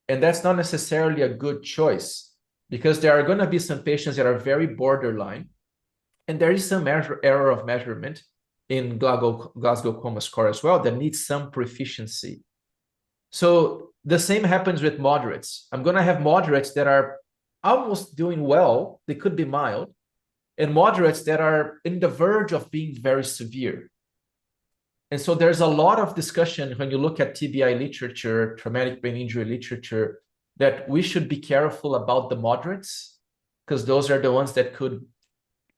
And that's not necessarily a good choice, because there are going to be some patients that are very borderline, and there is some error of measurement in Glasgow Coma Score as well that needs some proficiency. So the same happens with moderates. I'm going to have moderates that are almost doing well. They could be mild, and moderates that are in the verge of being very severe. And so there's a lot of discussion when you look at TBI literature, traumatic brain injury literature, that we should be careful about the moderates, because those are the ones that could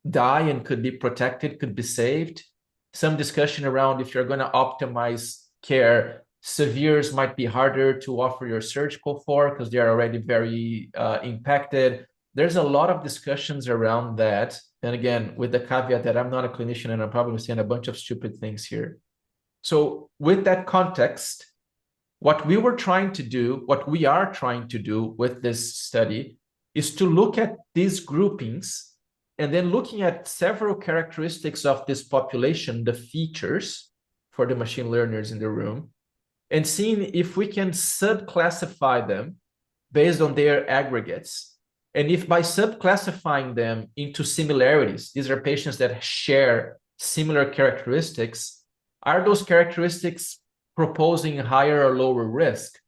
die and could be protected, could be saved. Some discussion around if you're going to optimize care, severes might be harder to offer your surgical for because they're already very impacted. There's a lot of discussions around that. And again, with the caveat that I'm not a clinician and I'm probably saying a bunch of stupid things here. So with that context, what we were trying to do, what we are trying to do with this study is to look at these groupings and then looking at several characteristics of this population, the features for the machine learners in the room, and seeing if we can subclassify them based on their aggregates And if by subclassifying them into similarities, these are patients that share similar characteristics, are those characteristics proposing higher or lower risk?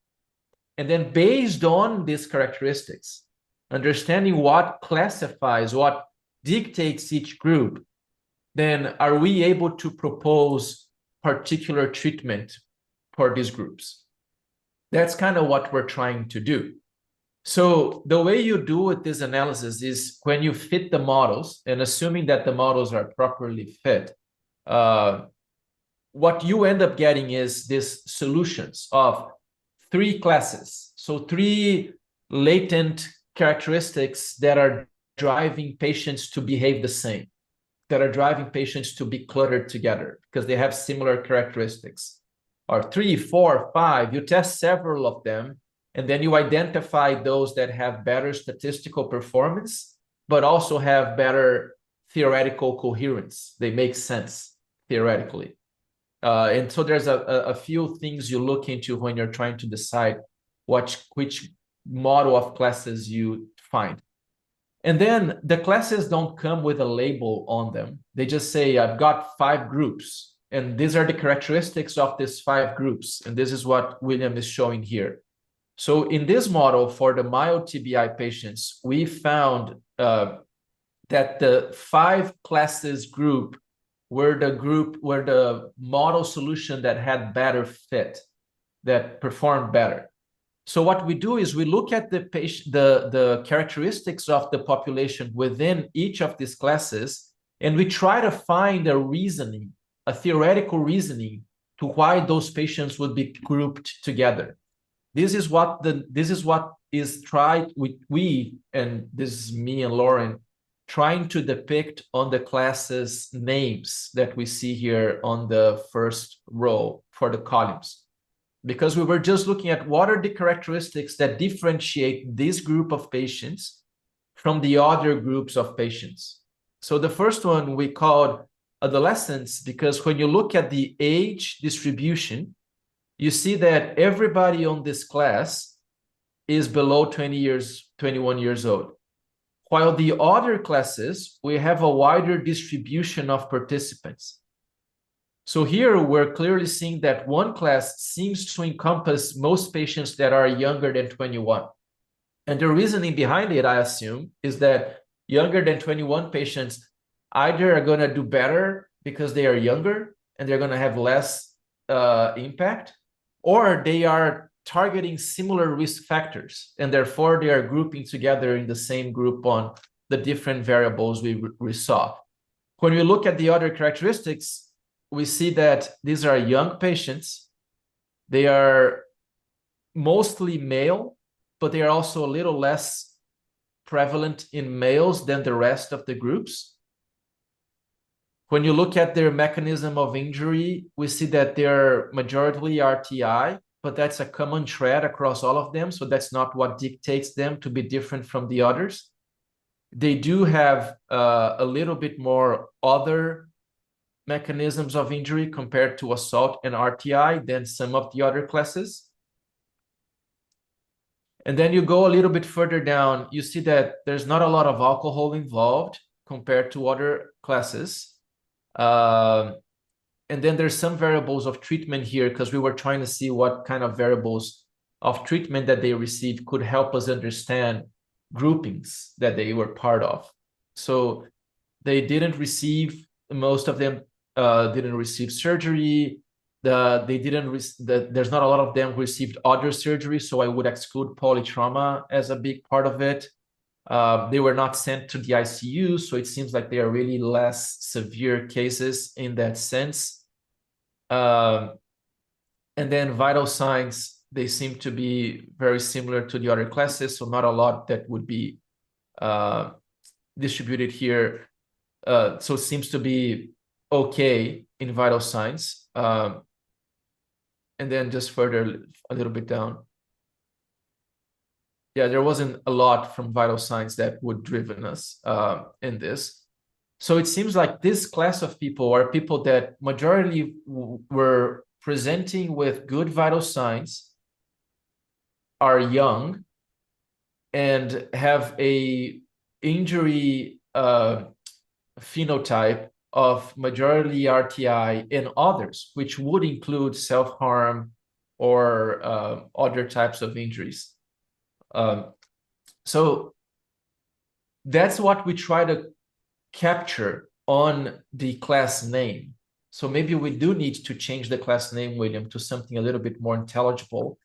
And then based on these characteristics, understanding what classifies, what dictates each group, then are we able to propose particular treatment for these groups? That's kind of what we're trying to do. So the way you do with this analysis is when you fit the models, and assuming that the models are properly fit, what you end up getting is these solutions of 3 classes. So 3 latent characteristics that are driving patients to behave the same, that are driving patients to be cluttered together because they have similar characteristics. Or 3, 4, 5, you test several of them, and then you identify those that have better statistical performance, but also have better theoretical coherence. They make sense theoretically. And so there's a few things you look into when you're trying to decide which model of classes you find. And then the classes don't come with a label on them. They just say, I've got 5 groups, and these are the characteristics of these 5 groups. And this is what William is showing here. So in this model for the mild TBI patients, we found that the 5 classes group were the model solution that had better fit, that performed better. So what we do is we look at the characteristics of the population within each of these classes, and we try to find a reasoning, a theoretical reasoning to why those patients would be grouped together. This is what is tried with and this is me and Lauren, trying to depict on the classes names that we see here on the first row for the columns. Because we were just looking at what are the characteristics that differentiate this group of patients from the other groups of patients. So the first one we called adolescents, because when you look at the age distribution, you see that everybody on this class is below 21 years old. While the other classes, we have a wider distribution of participants. So here we're clearly seeing that one class seems to encompass most patients that are younger than 21. And the reasoning behind it, I assume, is that younger than 21 patients either are going to do better because they are younger and they're going to have less impact, or they are targeting similar risk factors, and therefore they are grouping together in the same group on the different variables we saw. When we look at the other characteristics, we see that these are young patients. They are mostly male, but they are also a little less prevalent in males than the rest of the groups. When you look at their mechanism of injury, we see that they're majority RTI, but that's a common thread across all of them. So that's not what dictates them to be different from the others. They do have a little bit more other mechanisms of injury compared to assault and RTI than some of the other classes. And then you go a little bit further down, you see that there's not a lot of alcohol involved compared to other classes. And then there's some variables of treatment here because we were trying to see what kind of variables of treatment that they received could help us understand groupings that they were part of. So they didn't receive, most of them didn't receive surgery. There's not a lot of them who received other surgery, so I would exclude polytrauma as a big part of it. They were not sent to the ICU, so it seems like they are really less severe cases in that sense. And then vital signs, they seem to be very similar to the other classes, so not a lot that would be distributed here. So it seems to be okay in vital signs. And then just further a little bit down. Yeah, there wasn't a lot from vital signs that would driven us in this. So it seems like this class of people are people that majority were presenting with good vital signs, are young, and have a injury phenotype of majority RTI and others, which would include self-harm or other types of injuries. So that's what we try to capture on the class name. So maybe we do need to change the class name, William, to something a little bit more intelligible.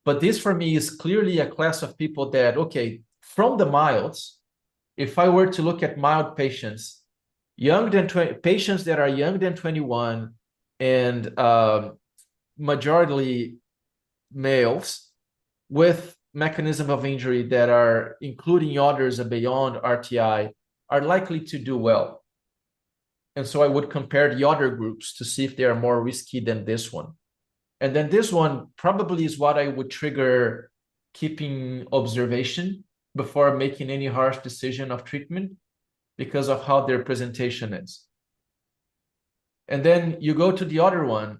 But this for me is clearly a class of people that, okay, from the milds, if I were to look at mild patients, patients that are younger than 21 and majority males with mechanism of injury that are including others beyond RTI are likely to do well. And so I would compare the other groups to see if they are more risky than this one. And then this one probably is what I would trigger keeping observation before making any harsh decision of treatment because of how their presentation is. And then you go to the other one,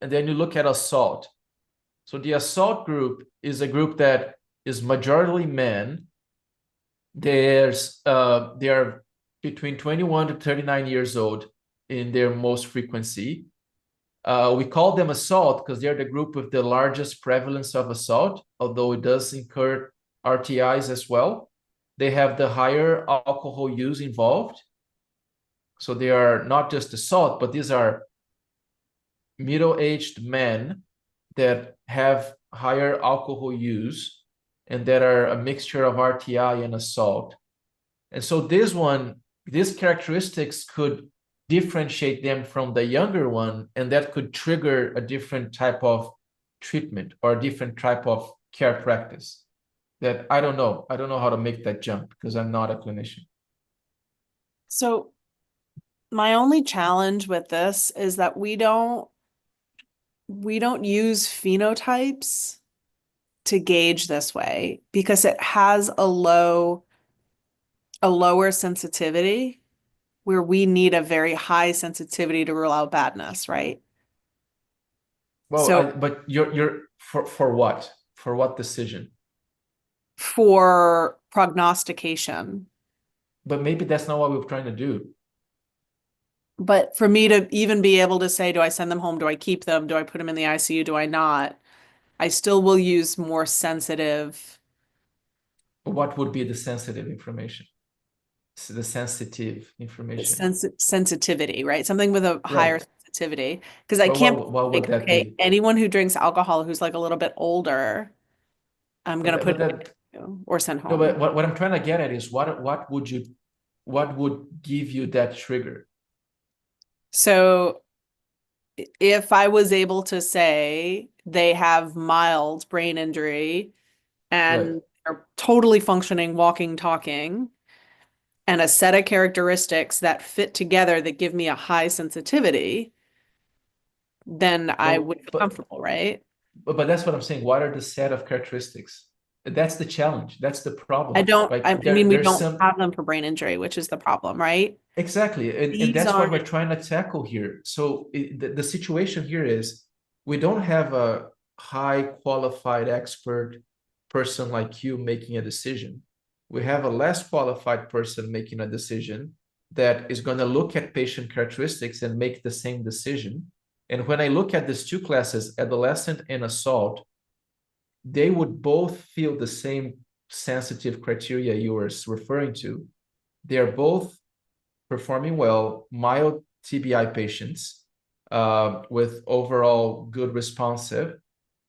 and then you look at assault. So the assault group is a group that is majority men. They are between 21 to 39 years old in their most frequency. We call them assault because they're the group with the largest prevalence of assault, although it does incur RTIs as well. They have the higher alcohol use involved. So they are not just assault, but these are middle-aged men that have higher alcohol use and that are a mixture of RTI and assault. And so these characteristics could differentiate them from the younger one, and that could trigger a different type of treatment or a different type of care practice. That I don't know how to make that jump because I'm not a clinician. So my only challenge with this is that we don't use phenotypes to gauge this way because it has a lower sensitivity where we need a very high sensitivity to rule out badness, right? Well, so but you're for what? For what decision? For prognostication. But maybe that's not what we're trying to do. But for me to even be able to say, do I send them home? Do I keep them? Do I put them in the ICU? Do I not? I still will use more sensitive. What would be the sensitive information? The sensitive information. Sensitivity, right? Something with a higher sensitivity. Because I can't what would that be? Anyone who drinks alcohol who's like a little bit older, I'm gonna put or send home. No, but what I'm trying to get at is what would give you that trigger? So if I was able to say they have mild brain injury and are totally functioning, walking, talking, and a set of characteristics that fit together that give me a high sensitivity, then I would feel comfortable, right? But that's what I'm saying. What are the set of characteristics? That's the challenge. That's the problem. We don't have them for brain injury, which is the problem, right? Exactly. And that's what we're trying to tackle here. So the situation here is we don't have a high qualified expert person like you making a decision. We have a less qualified person making a decision that is going to look at patient characteristics and make the same decision. And when I look at these two classes, adolescent and assault, they would both feel the same sensitive criteria you were referring to. They're both performing well, mild TBI patients with overall good responsive,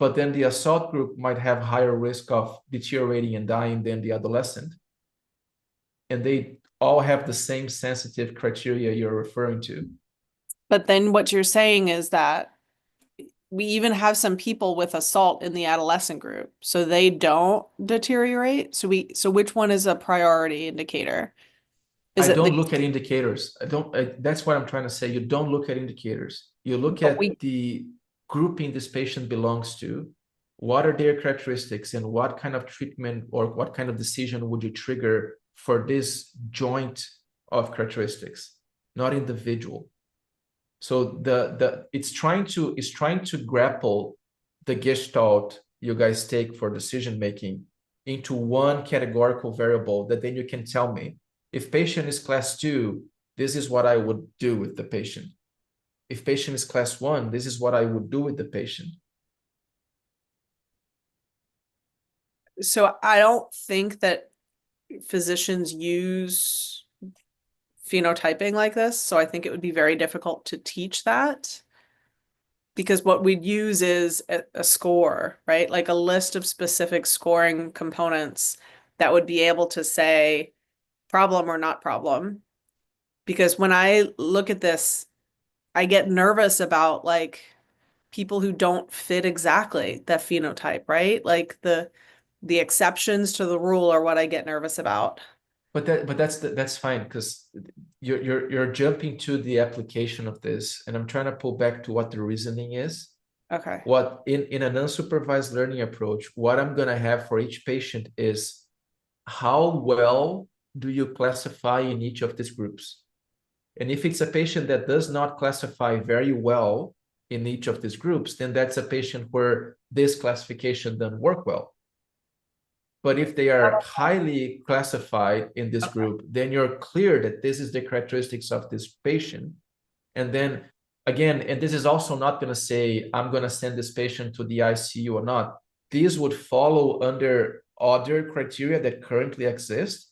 but then the assault group might have higher risk of deteriorating and dying than the adolescent. And they all have the same sensitive criteria you're referring to. But then what you're saying is that we even have some people with assault in the adolescent group, so they don't deteriorate. So which one is a priority indicator? I don't look at indicators. That's what I'm trying to say. You don't look at indicators. You look at the grouping this patient belongs to. What are their characteristics and what kind of treatment or what kind of decision would you trigger for this joint of characteristics, not individual. So it's trying to grapple the gestalt you guys take for decision making into one categorical variable that then you can tell me, if patient is class 2, this is what I would do with the patient. If patient is class 1, this is what I would do with the patient. So I don't think that physicians use phenotyping like this. So I think it would be very difficult to teach that. Because what we'd use is a score, right? Like a list of specific scoring components that would be able to say problem or not problem. Because when I look at this, I get nervous about like people who don't fit exactly the phenotype, right? Like the exceptions to the rule are what I get nervous about. But that's fine, because you're jumping to the application of this, and I'm trying to pull back to what the reasoning is. Okay. What in an unsupervised learning approach, what I'm gonna have for each patient is how well do you classify in each of these groups? And if it's a patient that does not classify very well in each of these groups, then that's a patient where this classification doesn't work well. But if they are highly classified in this group, then you're clear that this is the characteristics of this patient. And then again, and this is also not going to say, I'm going to send this patient to the ICU or not. These would follow under other criteria that currently exist,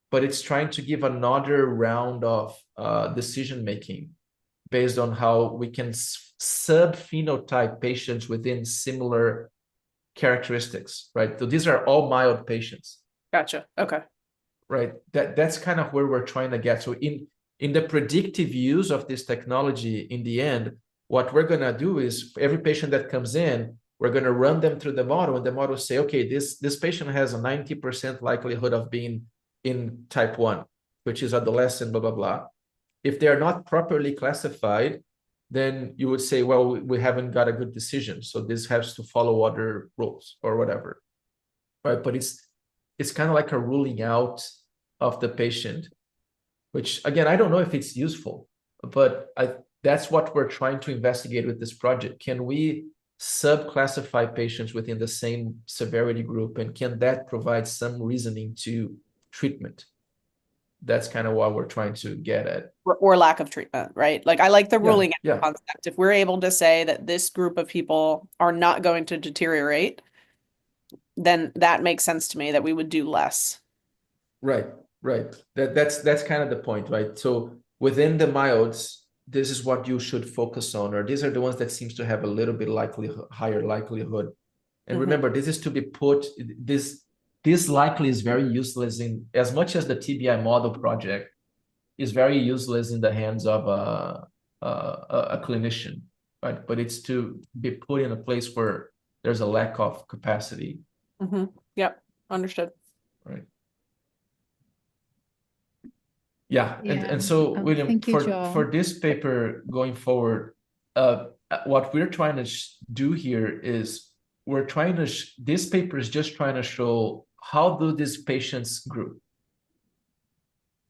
but it's trying to give another round of decision-making based on how we can sub-phenotype patients within similar characteristics, right? So these are all mild patients. Gotcha. Okay. Right. That's kind of where we're trying to get. So in the predictive use of this technology, in the end, what we're going to do is every patient that comes in, we're going to run them through the model, and the model say, okay, this patient has a 90% likelihood of being in type 1, which is adolescent, blah, blah, blah. If they are not properly classified, then you would say, well, we haven't got a good decision. So this has to follow other rules or whatever, right? But it's kind of like a ruling out of the patient, which again, I don't know if it's useful, but that's what we're trying to investigate with this project. Can we subclassify patients within the same severity group? And can that provide some reasoning to treatment? That's kind of what we're trying to get at. Or lack of treatment, right? Like I like the ruling Yeah. concept. If we're able to say that this group of people are not going to deteriorate, then that makes sense to me that we would do less. Right. That's kind of the point, right? So within the milds, this is what you should focus on, or these are the ones that seems to have a little bit higher likelihood. And remember, this is to be put, this likely is very useless in, as much as the TBI model project is very useless in the hands of a clinician, right? But it's to be put in a place where there's a lack of capacity. Yep, understood. Right. Yeah, and so William, for this paper going forward, what we're trying to do here is we're trying to, this paper is just trying to show how do these patients group.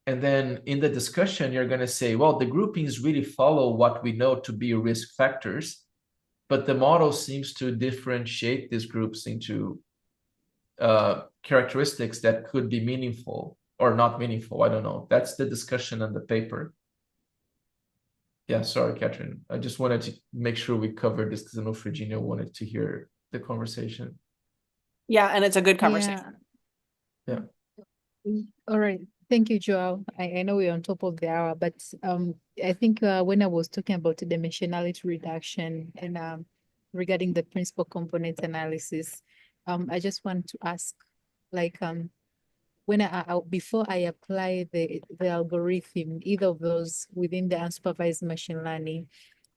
And then in the discussion, you're going to say, well, the groupings really follow what we know to be risk factors, but the model seems to differentiate these groups into characteristics that could be meaningful or not meaningful. I don't know. That's the discussion on the paper. Yeah, sorry, Catherine. I just wanted to make sure we covered this because I know Frijenia wanted to hear the conversation. Yeah, and it's a good conversation. Yeah. All right. Thank you, Joao. I know we're on top of the hour, but I think when I was talking about the dimensionality reduction and regarding the principal component analysis, I just want to ask, like, when before I apply the algorithm, either of those within the unsupervised machine learning,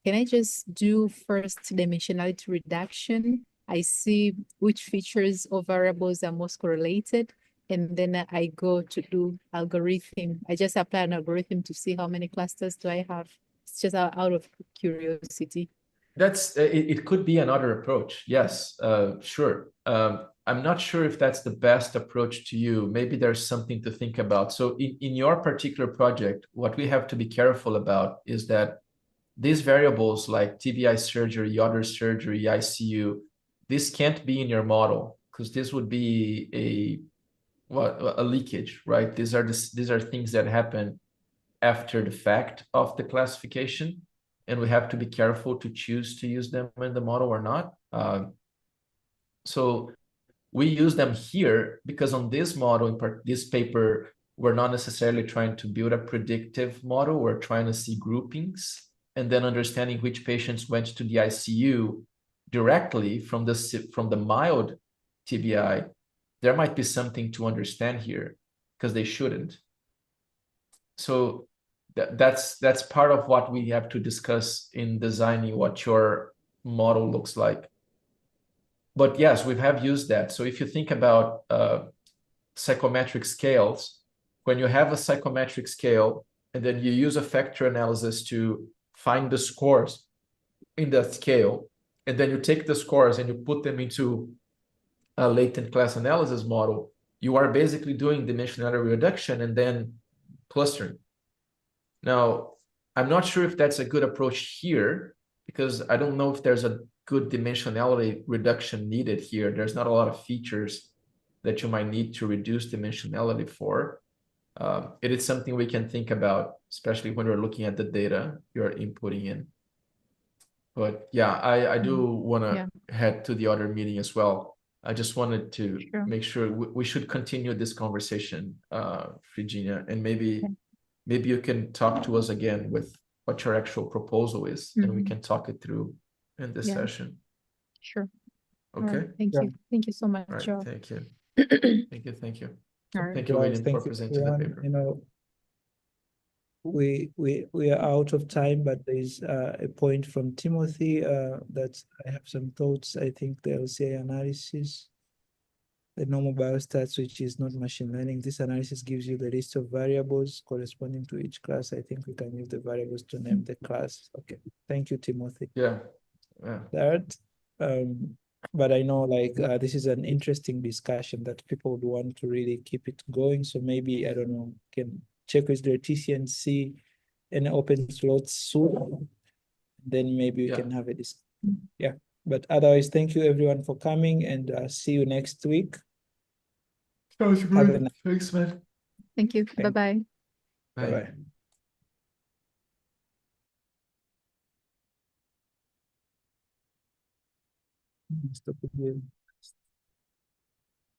can I just do first dimensionality reduction? I see which features or variables are most correlated, and then I go to do algorithm. I just apply an algorithm to see how many clusters do I have. It's just out of curiosity. That's it could be another approach. Yes, sure. I'm not sure if that's the best approach to you. Maybe there's something to think about. So in your particular project, what we have to be careful about is that these variables like TBI surgery, other surgery, ICU, this can't be in your model. because this would be a leakage, right? These are things that happen after the fact of the classification, and we have to be careful to choose to use them in the model or not. So we use them here because on this model, this paper, we're not necessarily trying to build a predictive model. We're trying to see groupings and then understanding which patients went to the ICU directly from the mild TBI. There might be something to understand here because they shouldn't. So that's part of what we have to discuss in designing what your model looks like. But yes, we have used that. So if you think about psychometric scales, when you have a psychometric scale and then you use a factor analysis to find the scores in that scale, and then you take the scores and you put them into a latent class analysis model, you are basically doing dimensionality reduction and then clustering. Now, I'm not sure if that's a good approach here, because I don't know if there's a good dimensionality reduction needed here. There's not a lot of features that you might need to reduce dimensionality for. It is something we can think about, especially when we're looking at the data you're inputting in. But yeah, I do want to head to the other meeting as well. I just wanted to make sure we should continue this conversation, Frijenia, and maybe you can talk to us again with what your actual proposal is, and we can talk it through in this session. Sure. Okay. Right. Thank you. Thank you so much. All right. Thank you. Thank you. All right. Thank you, William, for presenting the paper. You know, we are out of time, but there's a point from Timothy that I have some thoughts. I think the LCA analysis, the normal biostats, which is not machine learning. This analysis gives you the list of variables corresponding to each class. I think we can use the variables to name the class. Okay. Thank you, Timothy. Yeah. That, but I know like this is an interesting discussion that people would want to really keep it going. So maybe, I don't know, can check with Leticia and see any open slots soon. Then maybe we can have a discussion. Yeah. But otherwise, thank you everyone for coming, and see you next week. That was great. Thanks, man. Thank you. Bye-bye. Bye-bye. Stop it here.